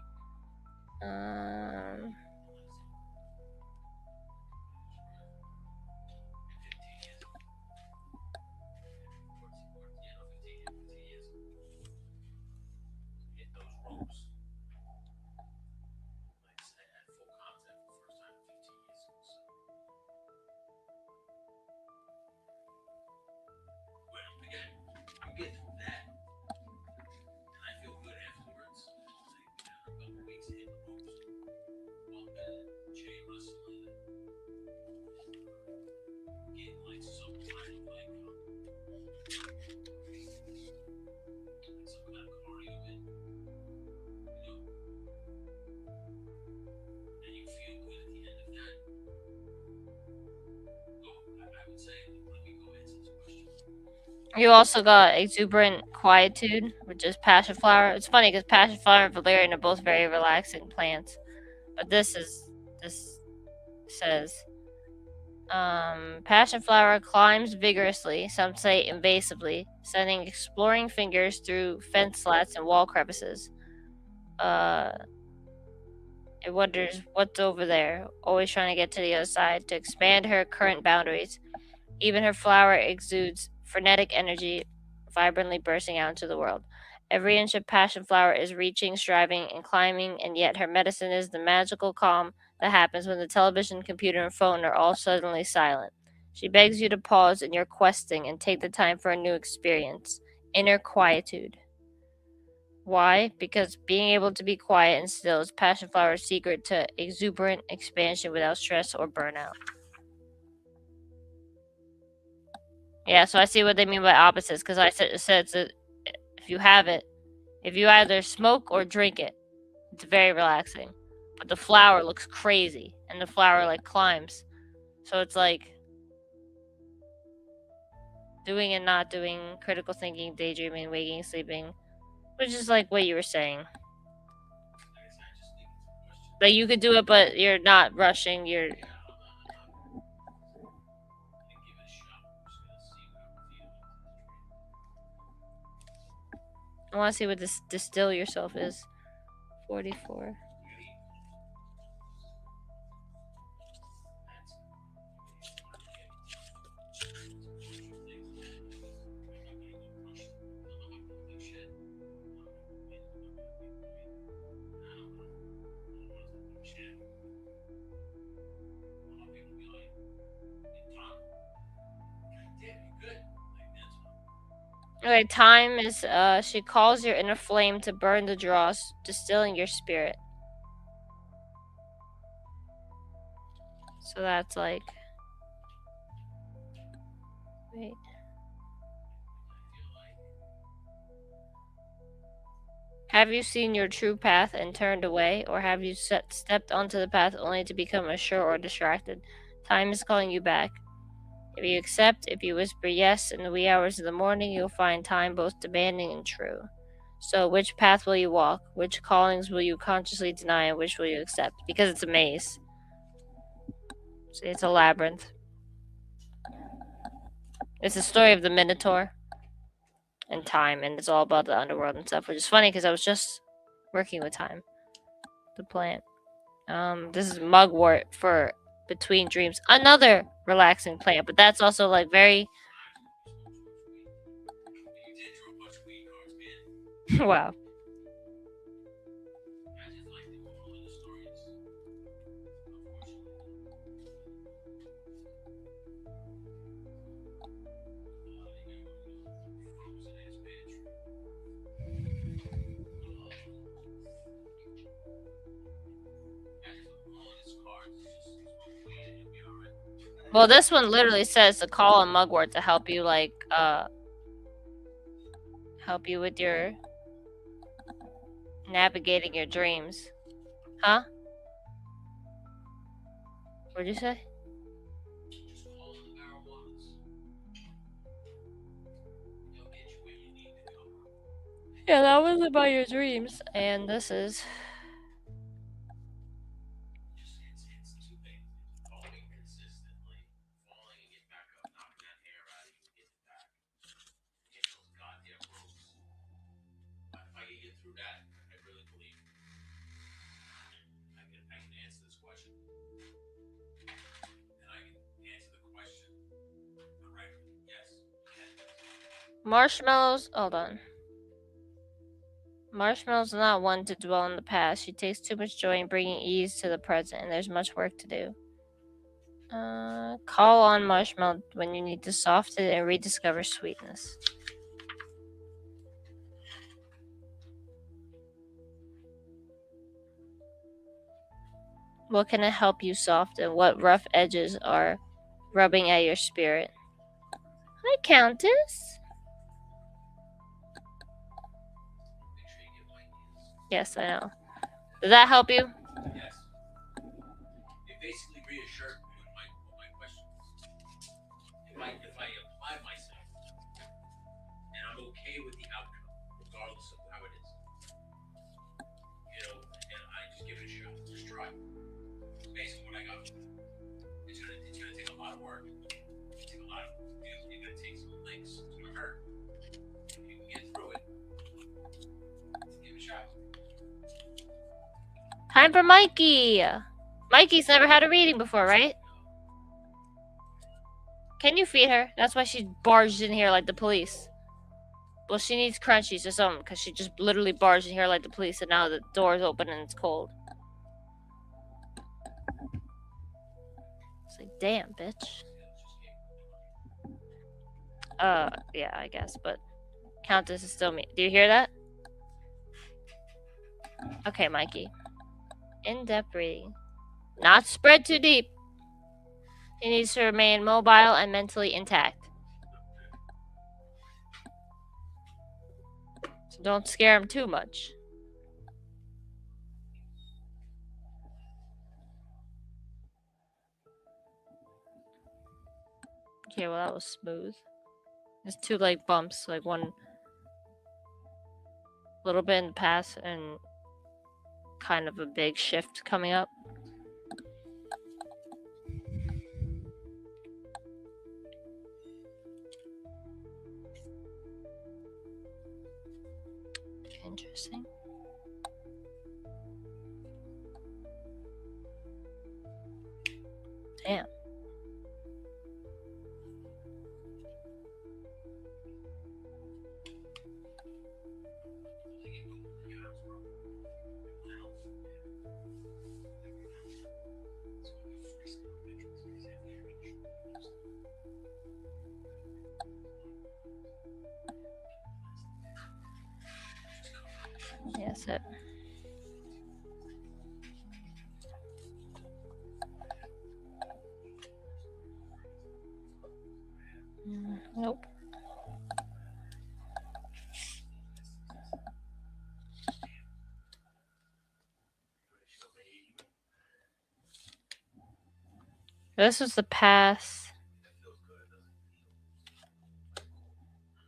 You also got exuberant quietude, which is passion flower. It's funny because passion flower and valerian are both very relaxing plants, but this says passion flower climbs vigorously, some say invasively, sending exploring fingers through fence slats and wall crevices. It wonders what's over there, always trying to get to the other side to expand her current boundaries. Even her flower exudes frenetic energy, vibrantly bursting out into the world. Every inch of passion flower is reaching, striving, and climbing, and yet her medicine is the magical calm that happens when the television, computer, and phone are all suddenly silent. She begs you to pause in your questing and take the time for a new experience inner quietude. Why? Because being able to be quiet and still is passion flower's secret to exuberant expansion without stress or burnout. Yeah, so I see what they mean by opposites, because I said if you have it, if you either smoke or drink it, it's very relaxing. But the flower looks crazy, and the flower like climbs. So it's like doing and not doing, critical thinking, daydreaming, waking, sleeping, which is like what you were saying. Like you could do it, but you're not rushing. I want to see what this distill yourself is. 44. Okay, time is she calls your inner flame to burn the dross, distilling your spirit. So that's like wait. Have you seen your true path and turned away, or have you stepped onto the path only to become unsure or distracted? Time is calling you back. If you accept, if you whisper yes in the wee hours of the morning, you'll find time both demanding and true. So, which path will you walk? Which callings will you consciously deny, and which will you accept? Because it's a maze. See, it's a labyrinth. It's the story of the Minotaur and time, and it's all about the underworld and stuff, which is funny because I was just working with time, the plant. This is mugwort for between dreams, another relaxing plant, but that's also like very wow. Well, this one literally says to call on mugwort to help you, like, help you with your navigating your dreams. Huh? What'd you say? Yeah, that was about your dreams, and this is. Marshmallows. Hold on. Marshmallow's not one to dwell in the past. She takes too much joy in bringing ease to the present, and there's much work to do. Call on Marshmallow when you need to soften and rediscover sweetness. What can it help you soften? What rough edges are rubbing at your spirit? Hi, Countess. Yes, I know. Does that help you? Yes. It basically reassured me with my questions. If I apply myself and I'm okay with the outcome, regardless of how it is, and I just give it a shot, just try. It's basically what I got. It's gonna take a lot of work. It's gonna take a lot of you're gonna take some links. It's gonna hurt. If you can get through it, give it a shot. Time for Mikey. Mikey's never had a reading before, right? Can you feed her? That's why she barged in here like the police. Well, she needs crunchies or something, because she just literally barged in here like the police, and now the door's open and it's cold. It's like, damn, bitch. Yeah, I guess, but Countess is still me. Do you hear that? Okay, Mikey. In-depth breathing. Not spread too deep. He needs to remain mobile and mentally intact. So don't scare him too much. Okay, well, that was smooth. There's two, like, bumps. Like, one little bit in the past and kind of a big shift coming up. Interesting. Damn. Yes, it. Nope. This was the past.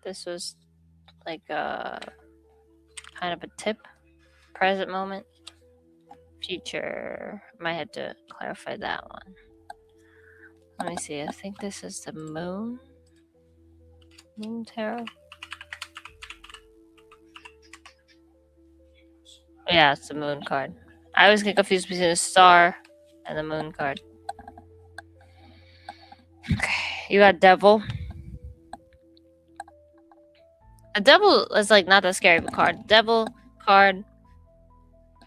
This was like a kind of a tip. Present moment. Future. Might have to clarify that one. Let me see. I think this is the moon. Moon tarot. Yeah, it's the moon card. I always get confused between the star and the moon card. Okay, you got devil. A devil is like not that scary of a card. Devil card.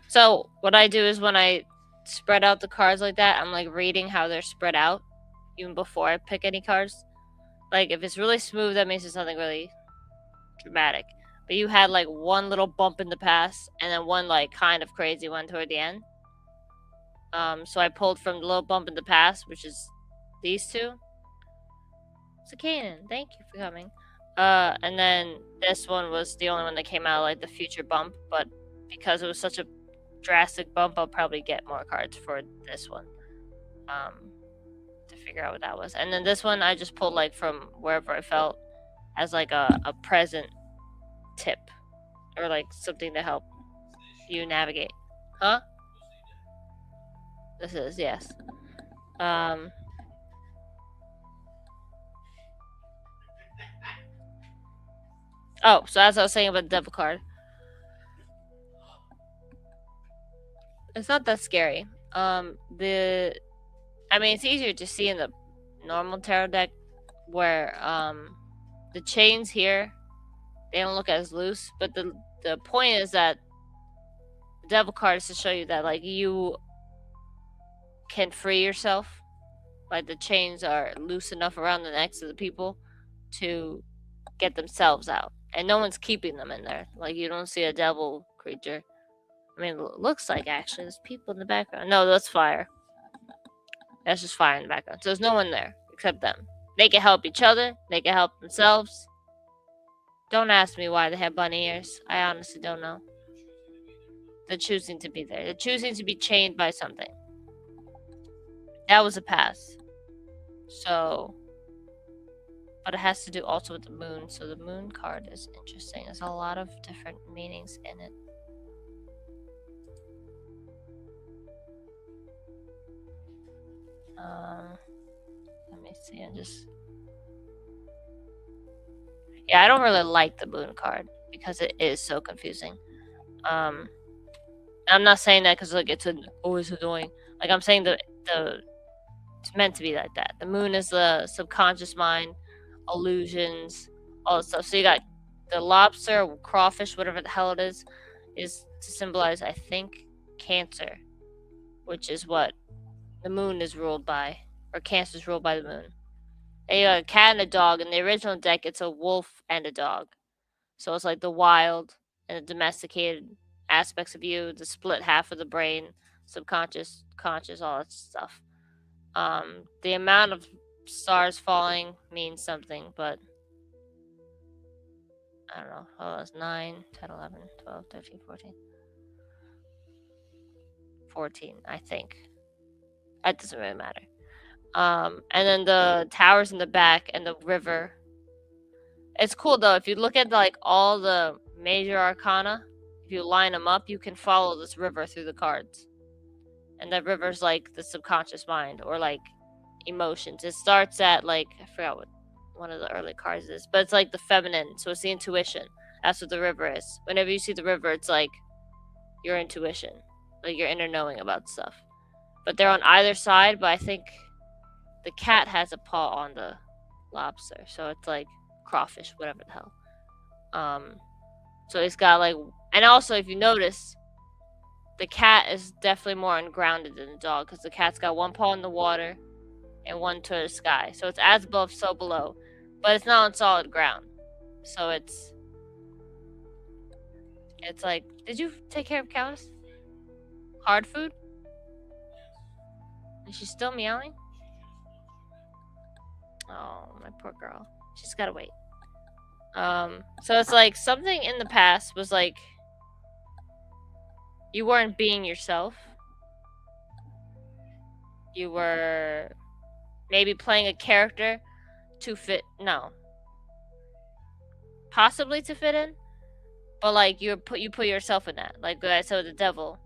So what I do is when I spread out the cards like that, I'm like reading how they're spread out even before I pick any cards. Like if it's really smooth, that means it's nothing really dramatic. But you had like one little bump in the past and then one like kind of crazy one toward the end. So I pulled from the little bump in the past, which is these two. So Kanan, thank you for coming. And then this one was the only one that came out like the future bump, but because it was such a drastic bump, I'll probably get more cards for this one. to figure out what that was. And then this one I just pulled like from wherever I felt as like a present tip or like something to help you navigate. Huh? This is, yes. Oh, so as I was saying about the devil card, it's not that scary. I mean, it's easier to see in the normal tarot deck where the chains here, they don't look as loose, but the point is that the devil card is to show you that like you can free yourself. Like the chains are loose enough around the necks of the people to get themselves out, and no one's keeping them in there. Like you don't see a devil creature. I mean, it looks like actually there's people in the background. No, that's fire. That's just fire in the background. So there's no one there except them. They can help each other. They can help themselves. Don't ask me why they have bunny ears. I honestly don't know. They're choosing to be there. They're choosing to be chained by something. That was a pass. So, but it has to do also with the moon. So the moon card is interesting. There's a lot of different meanings in it. Let me see. I don't really like the moon card because it is so confusing. I'm not saying that because like it's always annoying. Like I'm saying it's meant to be like that. The moon is the subconscious mind, illusions, all that stuff. So you got the lobster, or crawfish, whatever the hell it is to symbolize, I think, Cancer, which is what the moon is ruled by, or Cancer is ruled by the moon. And you got a cat and a dog. In the original deck, it's a wolf and a dog. So it's like the wild and the domesticated aspects of you, the split half of the brain, subconscious, conscious, all that stuff. The amount of stars falling means something, but I don't know. Oh, it's 9, 10, 11, 12, 13, 14. 14, I think. That doesn't really matter. And then the towers in the back and the river. It's cool though. If you look at like all the major arcana, if you line them up, you can follow this river through the cards. And that river's like the subconscious mind or like emotions. It starts at like, I forgot what one of the early cards is, but it's like the feminine. So it's the intuition. That's what the river is. Whenever you see the river, it's like your intuition, like your inner knowing about stuff. But they're on either side, but I think the cat has a paw on the lobster. So it's like crawfish, whatever the hell. So it's got like, and also if you notice, the cat is definitely more ungrounded than the dog because the cat's got one paw in the water and one to the sky. So it's as above, so below, but it's not on solid ground. So it's like, did you take care of Callus? Hard food? Is she still meowing? Oh, my poor girl. She's gotta wait. So it's like something in the past was like you weren't being yourself. You were maybe playing a character to fit. No. Possibly to fit in, but like you put yourself in that. Like I said with the devil.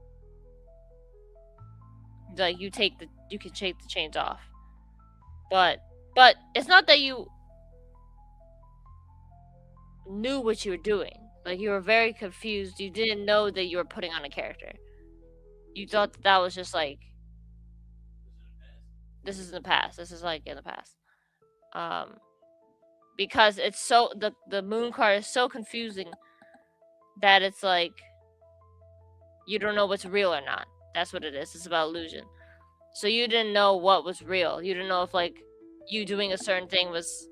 Like you can take the chains off. But it's not that you knew what you were doing. Like you were very confused. You didn't know that you were putting on a character. You thought that was just like, this is in the past. This is like in the past. Because it's so the moon card is so confusing that it's like you don't know what's real or not. That's what it is. It's about illusion. So you didn't know what was real. You didn't know if like you doing a certain thing was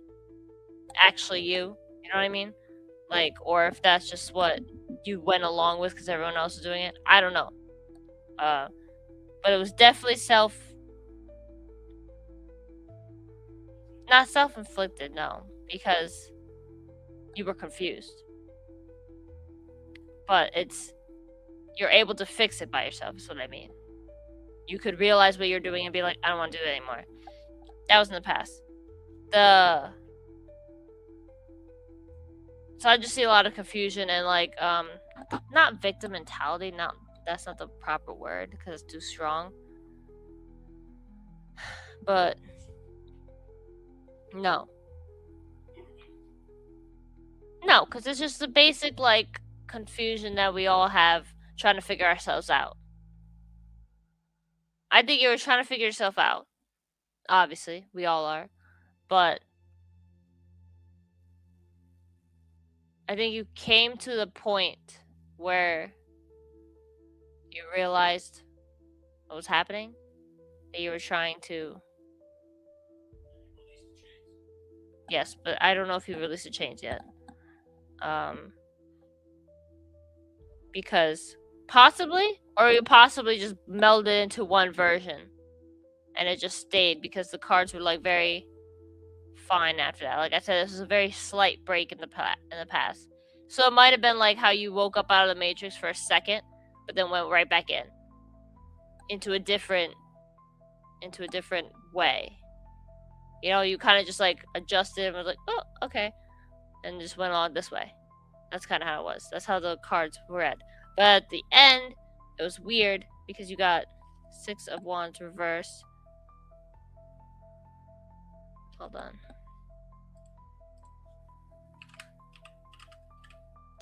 actually you. You know what I mean? Like, or if that's just what you went along with because everyone else was doing it. I don't know. But it was definitely not self-inflicted, no, because you were confused. But you're able to fix it by yourself, is what I mean. you could realize what you're doing and be like, I don't want to do it anymore. That was in the past. So I just see a lot of confusion and like not victim mentality, that's not the proper word because it's too strong. But no, because it's just the basic like confusion that we all have trying to figure ourselves out. I think you were trying to figure yourself out. Obviously, we all are. But I think you came to the point where you realized what was happening, that you were trying to... Yes, but I don't know if you released the chains yet. Because possibly, or you possibly just melded into one version and it just stayed because the cards were like very fine after that. Like I said, this was a very slight break in the past. So it might have been like how you woke up out of the Matrix for a second, but then went right back into a different way. You know, you kind of just like adjusted and was like, oh, okay, and just went on this way. That's kind of how it was. That's how the cards were read. But at the end, it was weird because you got 6 of Wands reversed. Hold on.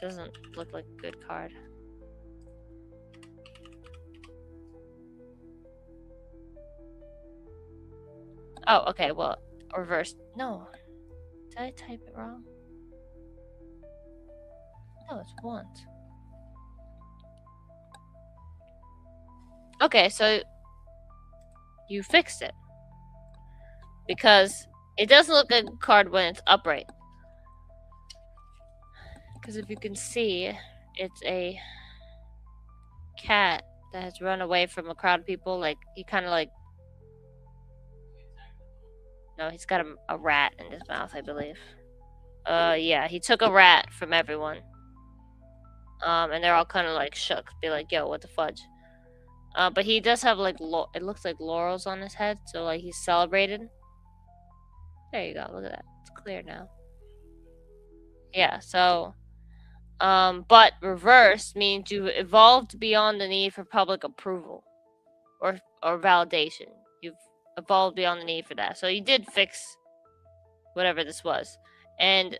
Doesn't look like a good card. Oh, okay, well, reversed. No. Did I type it wrong? No, it's Wands. Okay, so you fixed it. Because it doesn't look like a card when it's upright. Because if you can see, it's a cat that has run away from a crowd of people. Like, he kind of like... No, he's got a rat in his mouth, I believe. Yeah, he took a rat from everyone. And they're all kind of like shook. Be like, yo, what the fudge? But he does have like, it looks like laurels on his head. So like he's celebrated. There you go, look at that. It's clear now. Yeah, so... but reverse means you evolved beyond the need for public approval. Or validation. You've evolved beyond the need for that. So you did fix whatever this was. And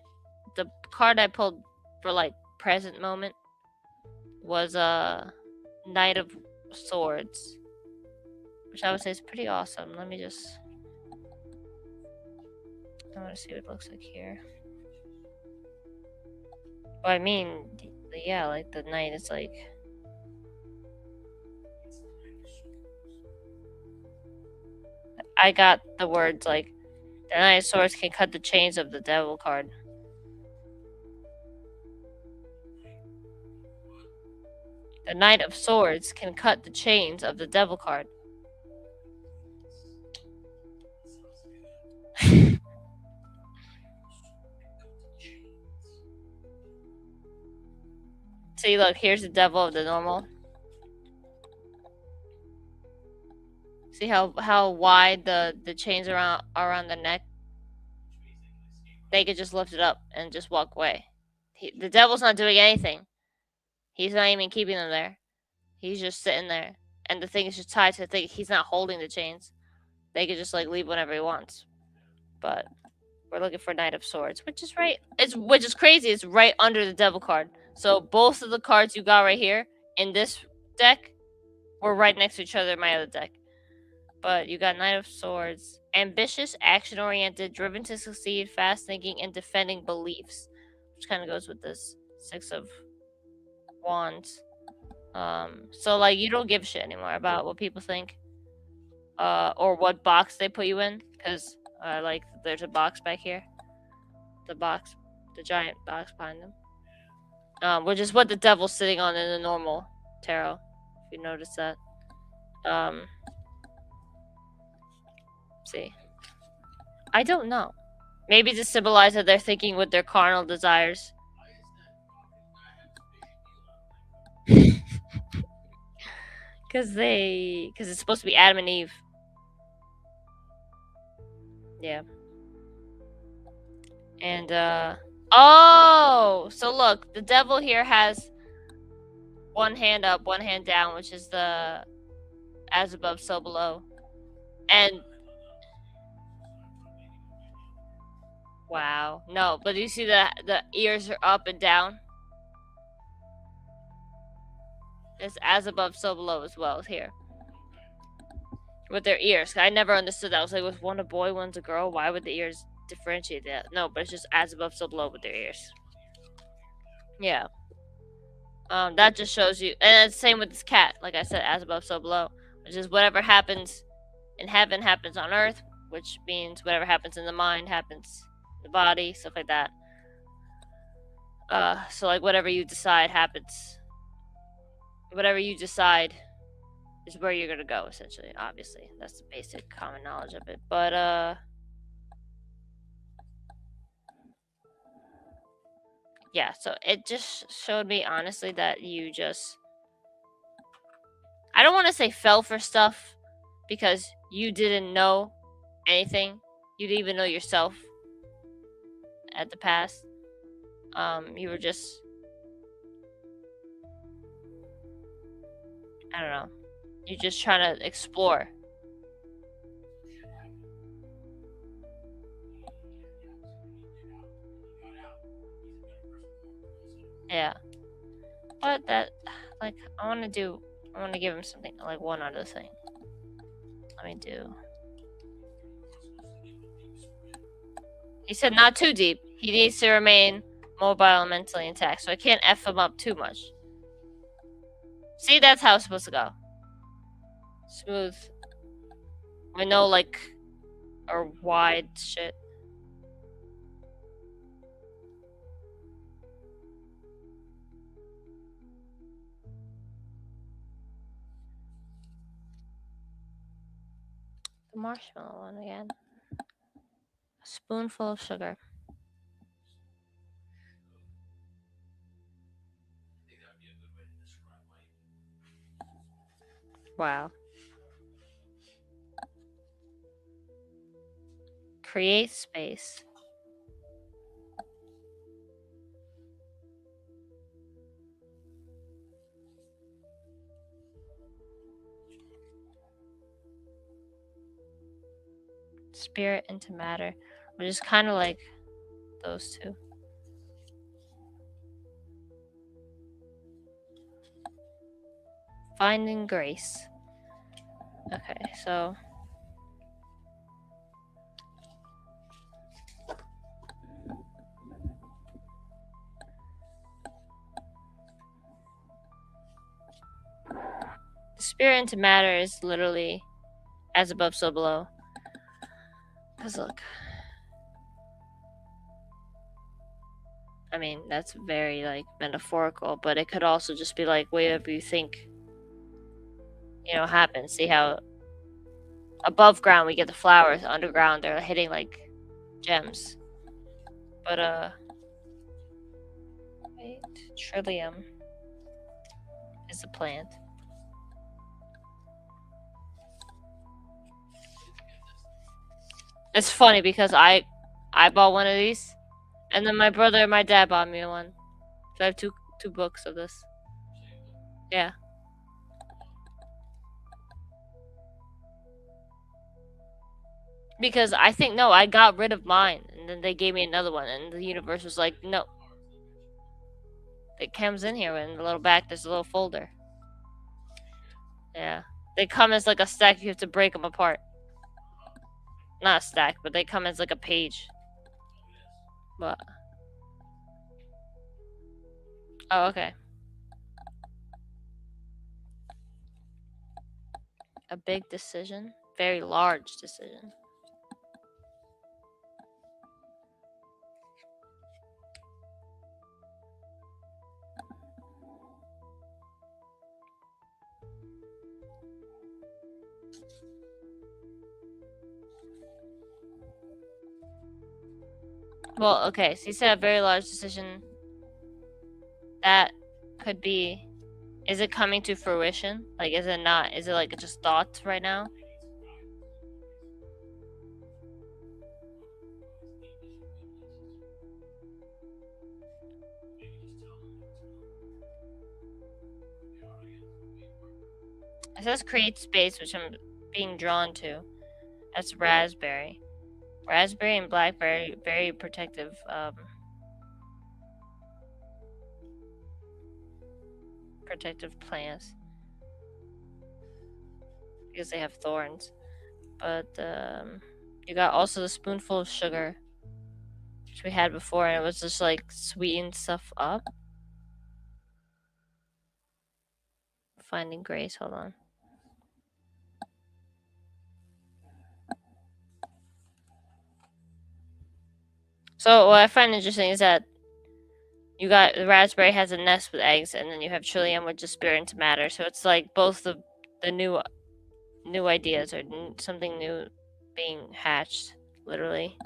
the card I pulled for like present moment was a Knight of Swords, which I would say is pretty awesome. Let me just... I want to see what it looks like here. Well, I mean, yeah, like the knight is like... I got the words like, the Knight of Swords can cut the chains of the Devil card. The Knight of Swords can cut the chains of the Devil card. See, look, here's the Devil of the normal. See how wide the chains are around the neck? They could just lift it up and just walk away. The Devil's not doing anything. He's not even keeping them there. He's just sitting there. And the thing is just tied to the thing. He's not holding the chains. They could just like leave whenever he wants. But we're looking for Knight of Swords, which is which is crazy. It's right under the Devil card. So both of the cards you got right here in this deck were right next to each other in my other deck. But you got Knight of Swords. Ambitious, action-oriented, driven to succeed, fast-thinking, and defending beliefs. Which kind of goes with this 6 of Wands. So, like, you don't give a shit anymore about what people think. Or what box they put you in. Because, like, there's a box back here. The giant box behind them. Which is what the Devil's sitting on in the normal tarot. If you notice that. See. I don't know. Maybe to symbolize that they're thinking with their carnal desires. Because it's supposed to be Adam and Eve. Yeah. And, oh! So look, the devil here has one hand up, one hand down, which is the as above, so below. And, wow. No, but you see the ears are up and down? It's as above, so below as well as here. With their ears. I never understood that. I was like, was one a boy, one's a girl? Why would the ears differentiate that? No, but it's just as above, so below with their ears. Yeah. That just shows you. And it's the same with this cat. Like I said, as above, so below. Which is whatever happens in heaven happens on earth. Which means whatever happens in the mind happens in the body. Stuff like that. So like whatever you decide happens. Whatever you decide is where you're gonna go, essentially. Obviously, that's the basic common knowledge of it. But yeah. So it just showed me honestly that you just, I don't want to say fell for stuff because you didn't know anything. You didn't even know yourself at the past. You were just, I don't know. You're just trying to explore. Yeah. But that, like, I want to give him something, like one other thing. Let me do. He said not too deep. He needs to remain mobile and mentally intact, so I can't F him up too much. See, that's how it's supposed to go. Smooth. I know, like, or wide shit. The marshmallow one again. A spoonful of sugar. Wow. Create space. Spirit into matter, which is kind of like those two. Finding grace. Okay, so the spirit into matter is literally as above, so below. Because look, I mean, that's very like metaphorical, but it could also just be like whatever you think, happens. See how above ground we get the flowers, underground they're hitting like gems. But wait, trillium is the plant. It's funny because I bought one of these, and then my brother and my dad bought me one. So I have two books of this. Yeah. Because I think, no, I got rid of mine, and then they gave me another one, and the universe was like, no. It comes in here in the little back, there's a little folder. Yeah. They come as like a stack, you have to break them apart. Not a stack, but they come as like a page. What? Oh, okay. A big decision? Very large decision. Well, okay, so you said a very large decision. That could be Is it coming to fruition? Like, is it not? Is it like just thoughts right now? It says create space, which I'm being drawn to. That's raspberry. Raspberry and blackberry, very protective. Protective plants because they have thorns. But you got also the spoonful of sugar, which we had before, and it was just like sweeten stuff up. Finding grace. Hold on. So what I find interesting is that you got the raspberry has a nest with eggs, and then you have trillium, which is spirit into matter. So it's like both the new ideas or something new being hatched, literally.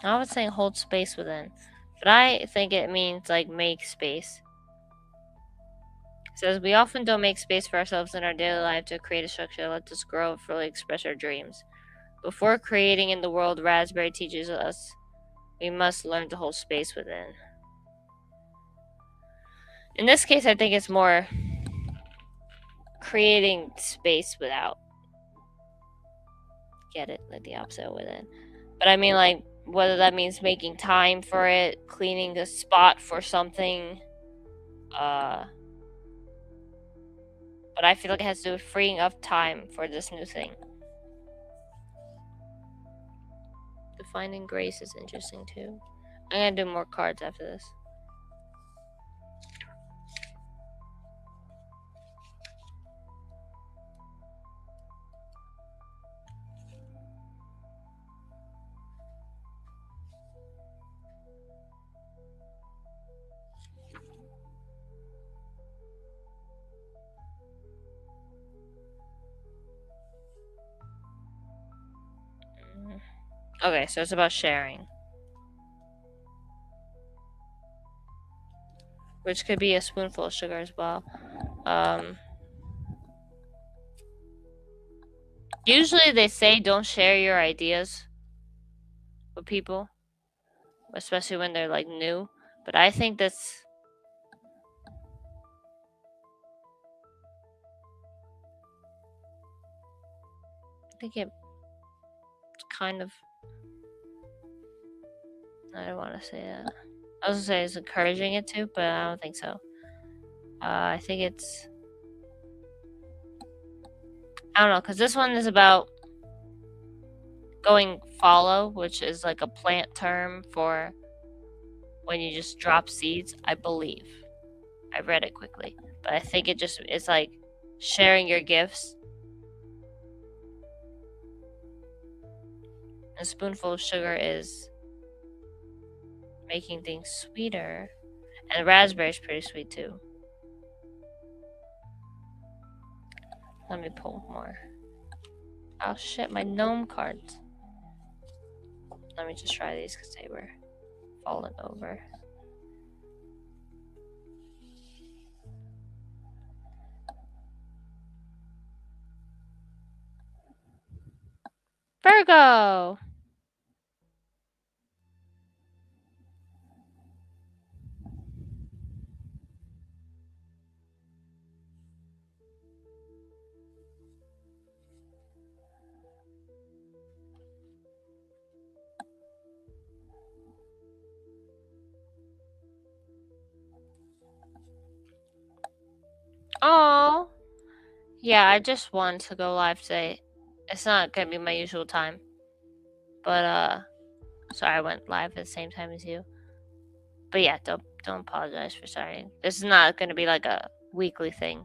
I was saying hold space within, but I think it means like make space. It says we often don't make space for ourselves in our daily life to create a structure that lets us grow and fully express our dreams. Before creating in the world, Raspberry teaches us we must learn to hold space within. In this case, I think it's more creating space without. Get it? Like the opposite of within. But I mean, like, whether that means making time for it, cleaning a spot for something, but I feel like it has to do with freeing up time for this new thing. Defining grace is interesting too. I'm gonna do more cards after this. Okay, so it's about sharing. Which could be a spoonful of sugar as well. Usually they say don't share your ideas with people, especially when they're like new. But I think that's... I think it's kind of... I don't want to say that. I was gonna say it's encouraging it to, but I don't think so. I think it's... I don't know, because this one is about going follow, which is like a plant term for when you just drop seeds, I believe. I read it quickly, but I think it's like sharing your gifts. A spoonful of sugar is making things sweeter, and raspberry is pretty sweet too. Let me pull more. Oh shit, my gnome cards. Let me just try these because they were falling over. Virgo! Oh, yeah, I just wanted to go live today. It's not gonna be my usual time, but sorry I went live at the same time as you. But yeah, don't apologize for starting. This is not gonna be like a weekly thing,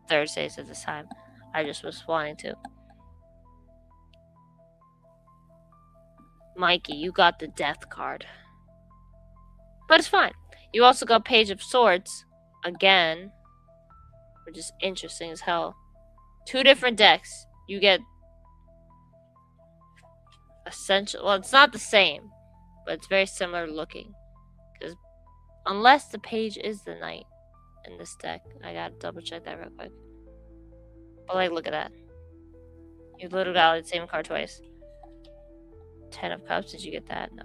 Thursdays at this time. I just was wanting to. Mikey, you got the death card, but it's fine. You also got Page of Swords again, which is interesting as hell. 2 different decks. You get essential. Well, it's not the same, but it's very similar looking. Because unless the page is the knight in this deck, I gotta double check that real quick. But like, look at that. You literally got the same card twice. 10 of Cups. Did you get that? No.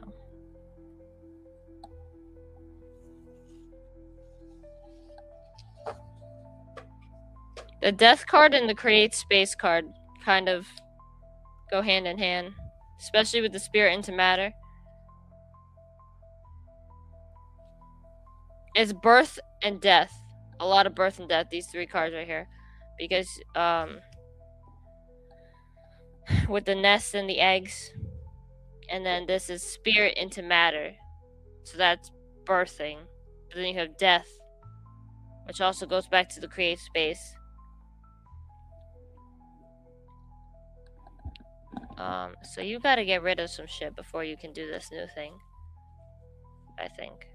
The Death card and the Create Space card kind of go hand in hand, especially with the Spirit into Matter. It's birth and death. A lot of birth and death, these 3 cards right here. Because with the nest and the eggs, and then this is Spirit into Matter. So that's birthing. But then you have death, which also goes back to the Create Space. So you gotta get rid of some shit before you can do this new thing, I think.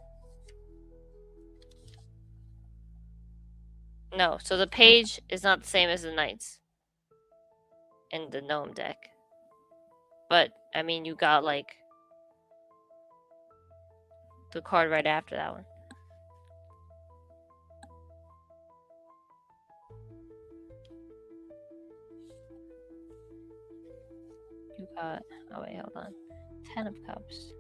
No, so the page is not the same as the knights in the gnome deck. But, I mean, you got, like, the card right after that one. You got... Oh, wait, hold on. 10 of Cups.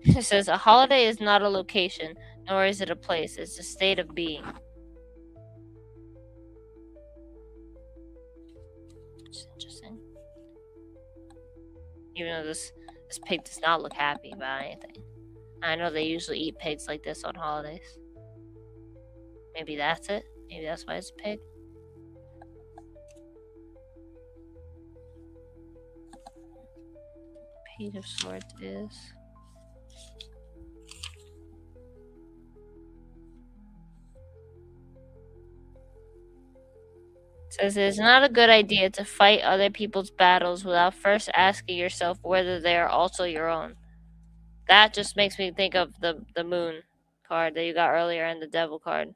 It says, a holiday is not a location, nor is it a place. It's a state of being. Which is interesting. Even though this pig does not look happy about anything. I know they usually eat pigs like this on holidays. Maybe that's it. Maybe that's why it's a pig. Page of Swords is... Says it is not a good idea to fight other people's battles without first asking yourself whether they are also your own. That just makes me think of the moon card that you got earlier and the devil card.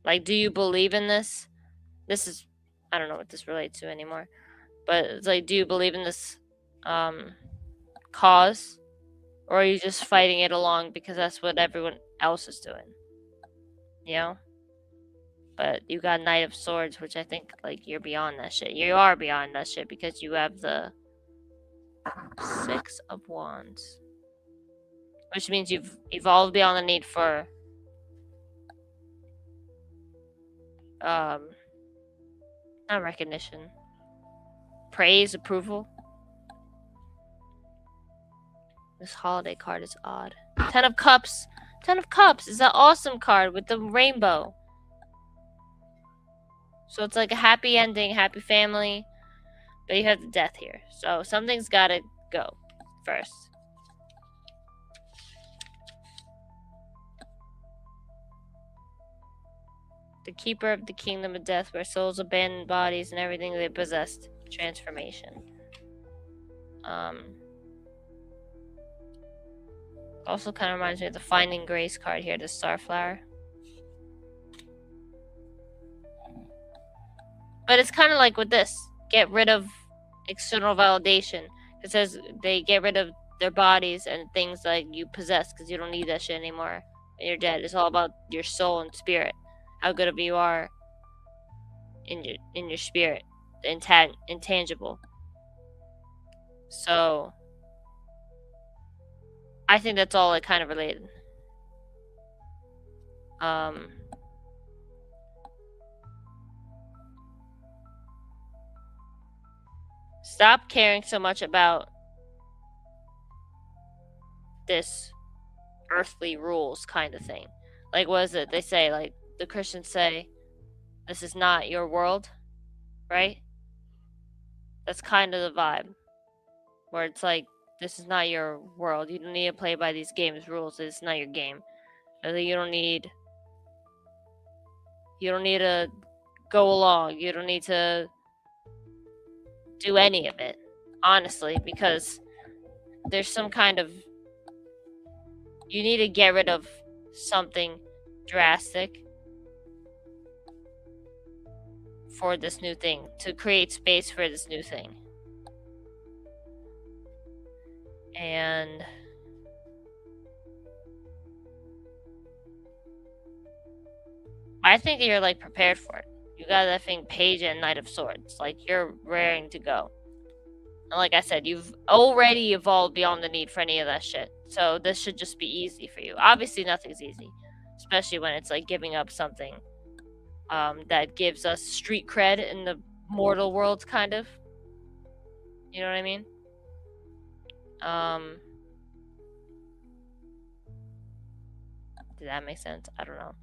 Like, do you believe in this? This is... I don't know what this relates to anymore. But it's like, do you believe in this cause? Or are you just fighting it along because that's what everyone else is doing? You know? But you got Knight of Swords, which I think, like, you're beyond that shit. You are beyond that shit because you have the 6 of Wands. Which means you've evolved beyond the need for... not recognition. Praise, approval. This holiday card is odd. 10 of Cups. 10 of Cups is an awesome card with the rainbow. So it's like a happy ending, happy family. But you have the death here. So something's gotta go first. The keeper of the kingdom of death, where souls abandon bodies and everything they possessed. Transformation. Also kind of reminds me of the Finding Grace card here, the Starflower. But it's kind of like with this. Get rid of external validation. It says they get rid of their bodies and things like you possess because you don't need that shit anymore when you're dead. It's all about your soul and spirit. How good of you are in your spirit. The intangible. So I think that's all like kind of related. Stop caring so much about this earthly rules kind of thing. Like, what is it? They say, like, the Christians say, this is not your world, right? That's kind of the vibe. Where it's like, this is not your world. You don't need to play by these games rules. It's not your game. You don't need to go along. You don't need to do any of it. honestly, because there's some kind of, you need to get rid of something drastic for this new thing, to create space for this new thing. And I think you're like prepared for it. You got that thing Page and Knight of Swords. Like, you're raring to go. And like I said, you've already evolved beyond the need for any of that shit. So this should just be easy for you. Obviously, nothing's easy. Especially when it's like giving up something that gives us street cred in the mortal world, kind of. You know what I mean? Did that make sense? I don't know.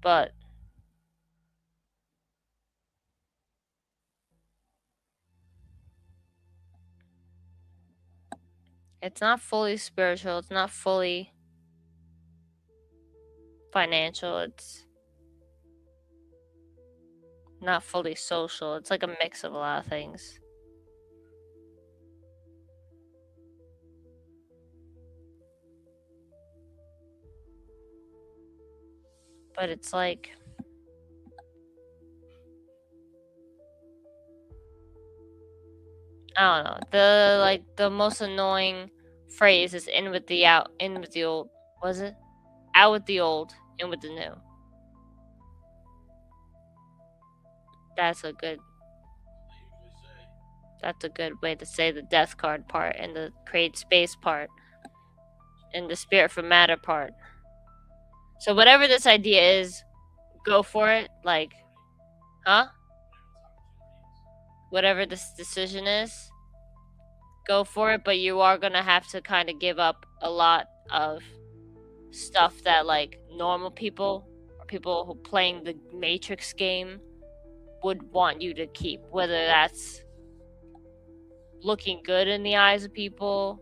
But it's not fully spiritual. It's not fully financial. It's not fully social. It's like a mix of a lot of things. But it's like, I don't know. The most annoying phrase is in with the out, in with the old. Was it? Out with the old, in with the new. That's a good way to say the death card part and the create space part and the spirit from matter part. So whatever this idea is, go for it. Like, huh? Whatever this decision is, go for it, but you are gonna have to kind of give up a lot of stuff that like normal people or people who playing the Matrix game would want you to keep, whether that's looking good in the eyes of people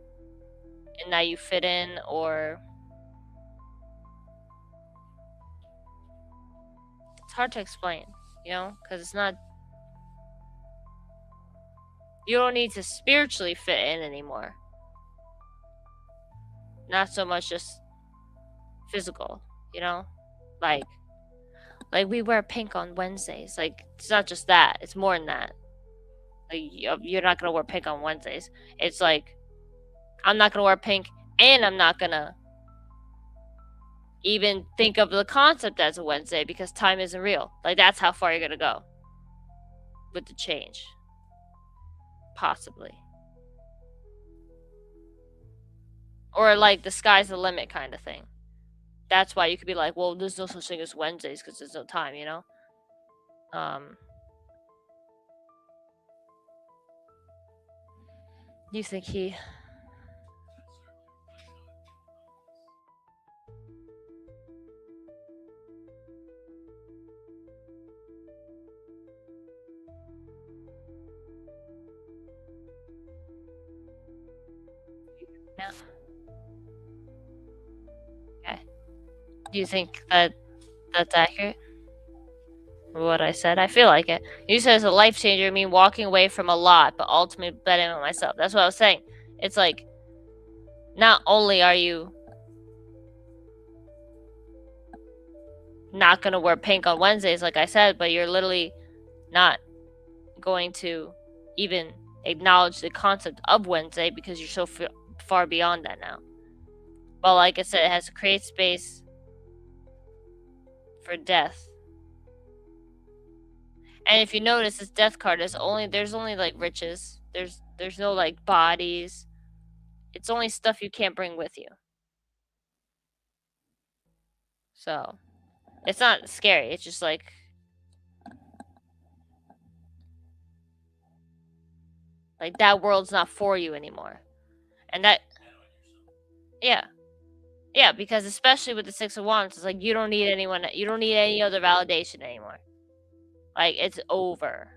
and that you fit in, or it's hard to explain, you know, because it's not, you don't need to spiritually fit in anymore, not so much just physical, you know, like we wear pink on Wednesdays. Like, it's not just that, it's more than that. Like, you're not gonna wear pink on Wednesdays. It's like, I'm not gonna wear pink, and I'm not gonna even think of the concept as a Wednesday because time isn't real. Like, that's how far you're gonna go with the change. Possibly. Or like the sky's the limit kind of thing. That's why you could be like, well, there's no such thing as Wednesdays because there's no time, you know? You think he... Yeah. Okay. Do you think that that's accurate? What I said? I feel like it. You said it's a life changer, I mean walking away from a lot, but ultimately betting on myself. That's what I was saying. It's like, not only are you not gonna wear pink on Wednesdays, like I said, but you're literally not going to even acknowledge the concept of Wednesday because you're so far beyond that now. But like I said, it has to create space for death. And if you notice, this death card is there's only like riches. There's no like bodies. It's only stuff you can't bring with you. So, it's not scary. It's just like, that world's not for you anymore. And that, yeah. Yeah, because especially with the Six of Wands, it's like you don't need anyone, you don't need any other validation anymore. Like, it's over.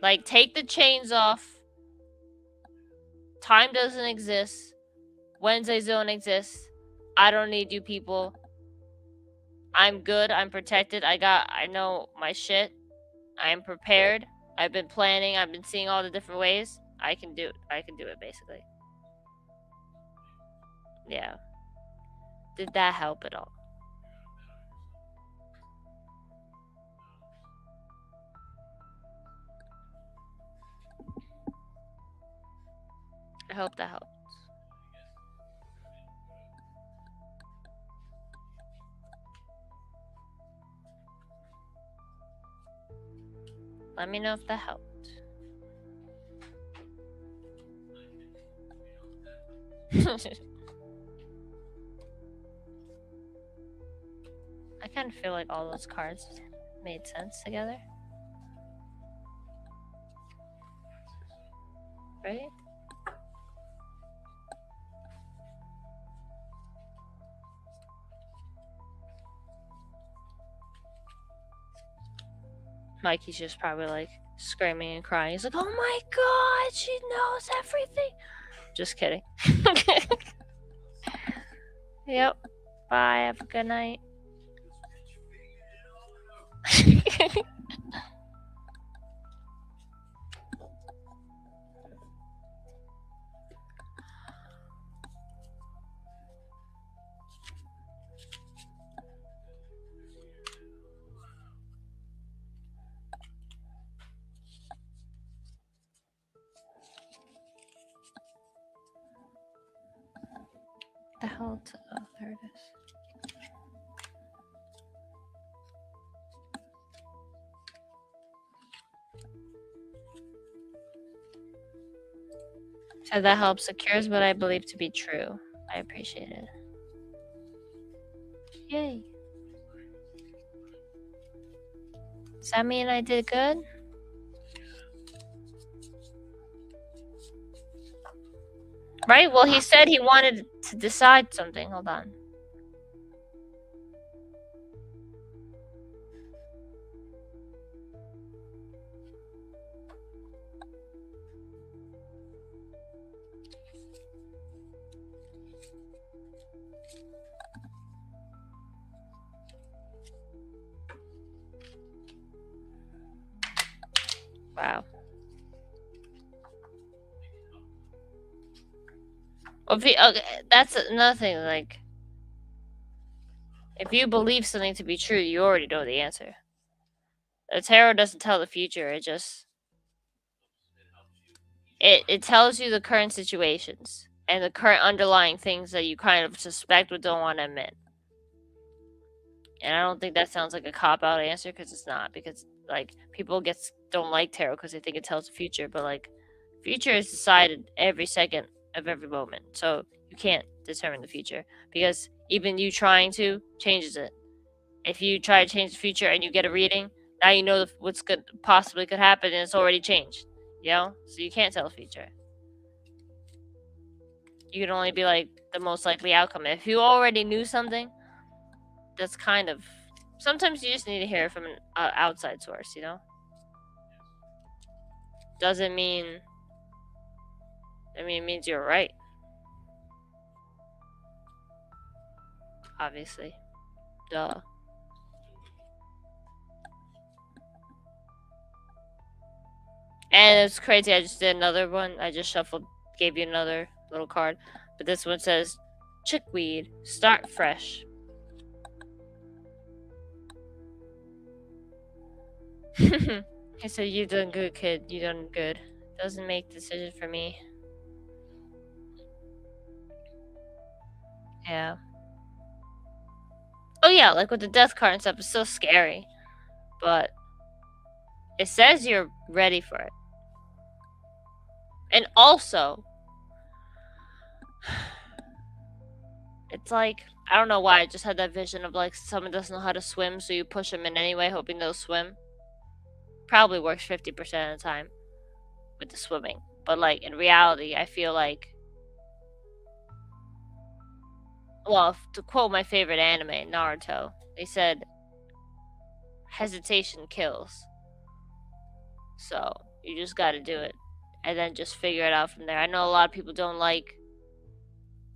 Like, take the chains off. Time doesn't exist. Wednesdays don't exist. I don't need you people. I'm good. I'm protected. I know my shit. I am prepared. I've been planning. I've been seeing all the different ways. I can do it basically. Yeah. Did that help at all? I hope that helped. Let me know if that helped. I kind of feel like all those cards made sense together. Right? Mikey's just probably like screaming and crying. He's like, oh my god, she knows everything. Just kidding. Yep. Bye. Have a good night. The hell? Oh, there it is. So that helps. It cures what I believe to be true. I appreciate it. Yay. Does that mean I did good? Right? Well, he said he wanted to decide something. Hold on. Wow. Well, okay, that's another thing. Like, if you believe something to be true, you already know the answer. The tarot doesn't tell the future. It just it tells you the current situations and the current underlying things that you kind of suspect but don't want to admit. And I don't think that sounds like a cop-out answer, because it's not. Because like people don't like tarot because they think it tells the future, but like future is decided every second of every moment, so you can't determine the future, because even you trying to changes it. If you try to change the future and you get a reading, now you know what's possibly could happen, and it's already changed. You know, so you can't tell the future. You can only be like the most likely outcome. If you already knew something, that's kind of, sometimes you just need to hear it from an outside source, you know? Doesn't mean, it means you're right. Obviously. Duh. And it's crazy, I just did another one. I just shuffled, gave you another little card. But this one says, chickweed, start fresh. He said, you done good, kid. You done good. Doesn't make decision for me. Yeah. Oh yeah, like with the death card and stuff, it's so scary. But it says you're ready for it. And also, it's like, I don't know why, I just had that vision of like someone doesn't know how to swim, so you push them in anyway, hoping they'll swim. Probably works 50% of the time with the swimming. But like in reality, I feel like, well, to quote my favorite anime, Naruto, they said, hesitation kills. So you just gotta do it. And then just figure it out from there. I know a lot of people don't like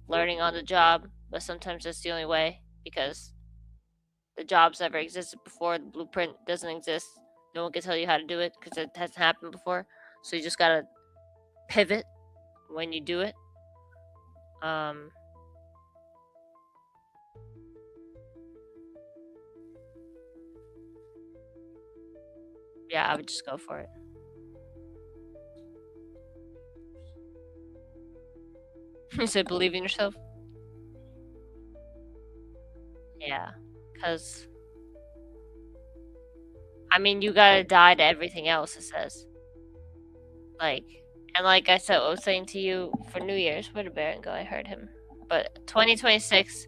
learning on the job, but sometimes that's the only way, because the jobs never existed before, the blueprint doesn't exist. No one can tell you how to do it because it hasn't happened before. So you just gotta pivot when you do it. Yeah, I would just go for it. You said believe in yourself? Yeah, because, I mean, you gotta die to everything else, it says. Like, and like I was saying to you for New Year's, where did Baron go? I heard him. But 2026,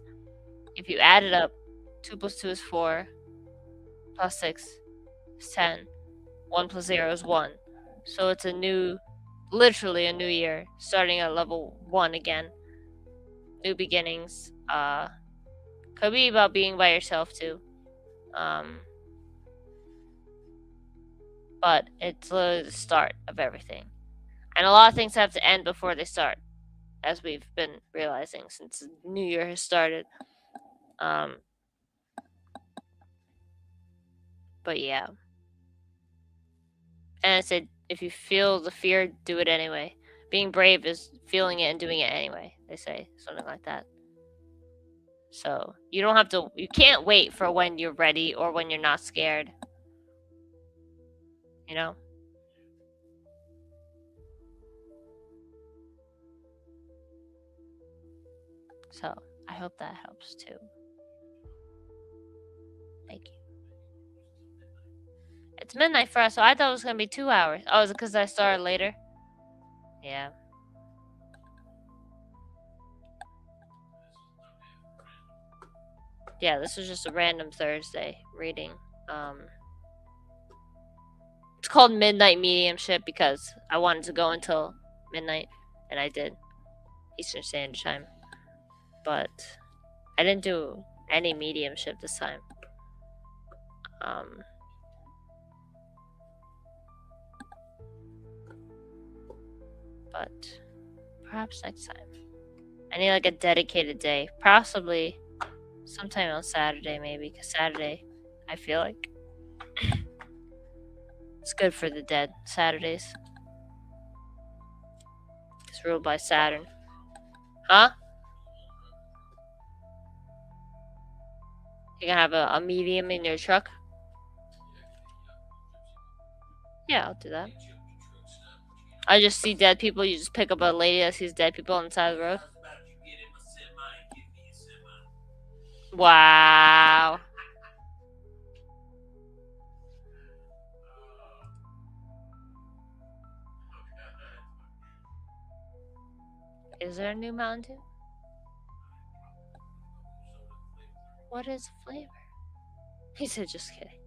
if you add it up, 2 plus 2 is 4, plus 6 is 10, 1 plus 0 is 1. So it's literally a new year, starting at level 1 again. New beginnings. Could be about being by yourself too. But it's literally the start of everything. And a lot of things have to end before they start, as we've been realizing since the new year has started. But yeah. And I said, if you feel the fear, do it anyway. Being brave is feeling it and doing it anyway, they say. Something like that. So, you can't wait for when you're ready or when you're not scared. You know? So, I hope that helps too. Thank you. It's midnight for us, so I thought it was going to be 2 hours. Oh, is it because I started later? Yeah. Yeah, this was just a random Thursday reading. It's called Midnight Mediumship because I wanted to go until midnight, and I did. Eastern Standard Time. But I didn't do any mediumship this time. But perhaps next time. I need like a dedicated day. Possibly sometime on Saturday, maybe. Because Saturday, I feel like it's good for the dead. Saturdays. It's ruled by Saturn. Huh? You gonna have a medium in your truck? Yeah, I'll do that. I just see dead people. You just pick up a lady that sees dead people on the side of the road. Wow. Is there a new Mountain Dew? What is the flavor? He said, just kidding.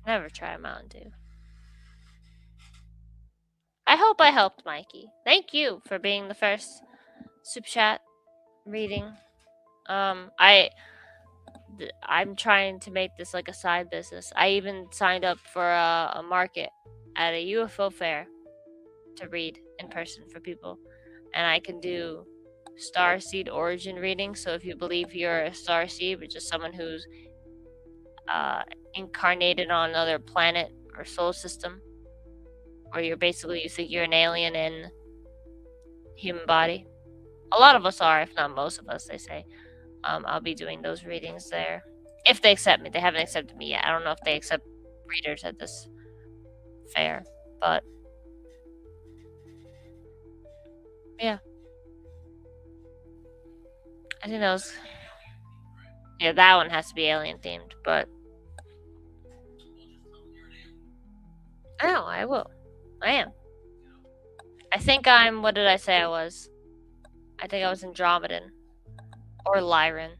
Never try a Mountain Dew. I hope I helped, Mikey. Thank you for being the first Super Chat reading. I'm trying to make this like a side business. I even signed up for a market at a UFO fair to read in person for people. And I can do starseed origin readings. So if you believe you're a starseed, but just someone who's incarnated on another planet or solar system, or you think you're an alien in human body. A lot of us are, if not most of us, they say. I'll be doing those readings there. If they accept me. They haven't accepted me yet. I don't know if they accept readers at this fair. But yeah. I think that was... Yeah, that one has to be alien themed, but... Oh, I will. I am. I think I'm... What did I say I was? I think I was Andromedan. Or Lyran.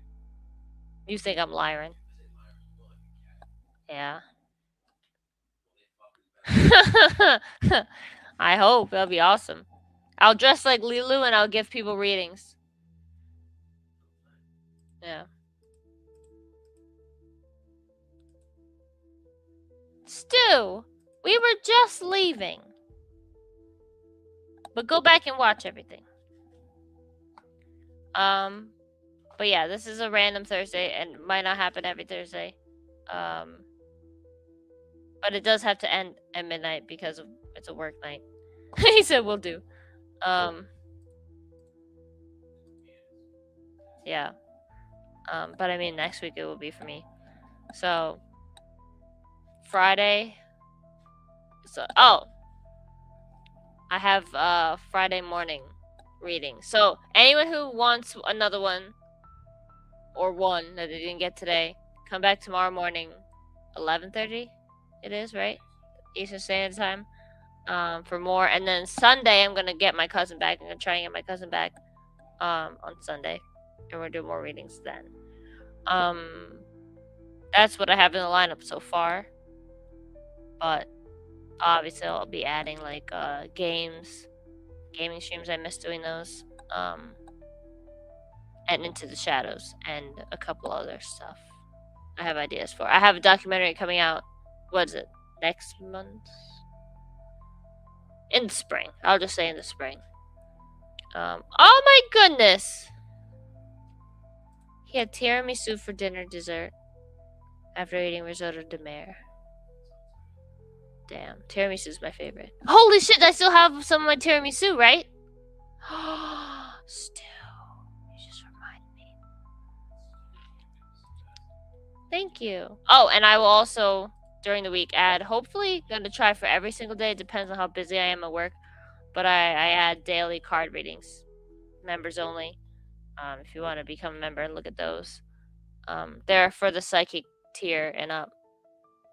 You think I'm Lyran. Yeah. I hope. That'll be awesome. I'll dress like Lilu and I'll give people readings. Yeah. Stu, we were just leaving. But go back and watch everything. But yeah, this is a random Thursday and it might not happen every Thursday. But it does have to end at midnight because it's a work night. He said we'll do. Yeah. But I mean, next week it will be for me. So Friday. So I have Friday morning reading. So anyone who wants another one or one that they didn't get today, come back tomorrow morning, 11:30. It is right, Eastern Standard Time. For more, and then Sunday I'm gonna get my cousin back. I'm gonna try and get my cousin back on Sunday, and we'll do more readings then. That's what I have in the lineup so far. But obviously I'll be adding like gaming streams. I miss doing those. And Into the Shadows and a couple other stuff I have ideas for. I have a documentary coming out. What is it? Next month? In the spring. I'll just say in the spring. Oh my goodness! He had tiramisu for dinner dessert after eating risotto de mer. Damn, tiramisu is my favorite. Holy shit, I still have some of my tiramisu, right? Still. You just reminded me. Thank you. Oh, and I will also, during the week, add, hopefully, gonna try for every single day. It depends on how busy I am at work. But I add daily card readings. Members only. If you want to become a member and look at those. They're for the psychic tier and up.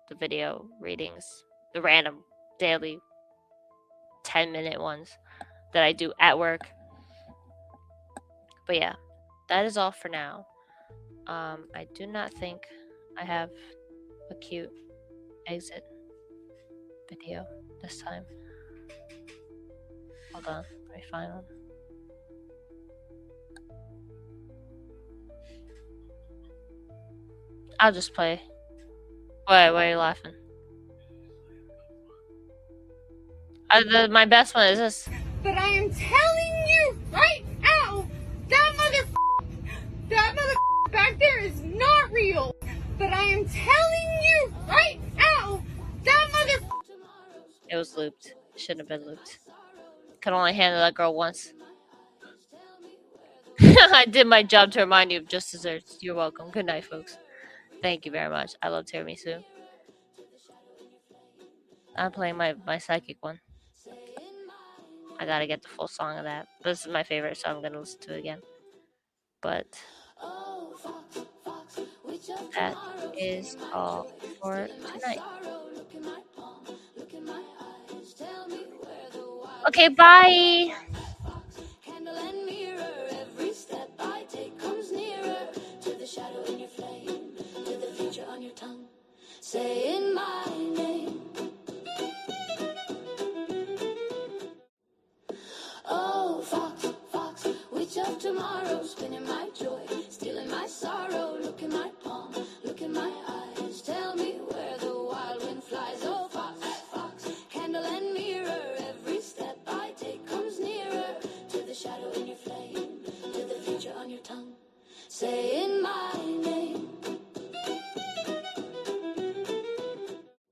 The video readings. The random daily 10-minute ones that I do at work. But yeah, that is all for now. I do not think I have a cute exit video this time. Hold on, let me find one. I'll just play. Why are you laughing? My best one is this. But I am telling you right now, that mother back there is not real. But I am telling you right now, that mother. It was looped. Shouldn't have been looped. Could only handle that girl once. I did my job to remind you of just desserts. You're welcome. Good night, folks. Thank you very much. I love tiramisu. I'm playing my psychic one. I gotta get the full song of that. This is my favorite, so I'm gonna listen to it again. But that is all for tonight. Okay, bye! Candle and mirror, every step I take comes nearer to the shadow in your flame, to the future on your tongue, saying my name.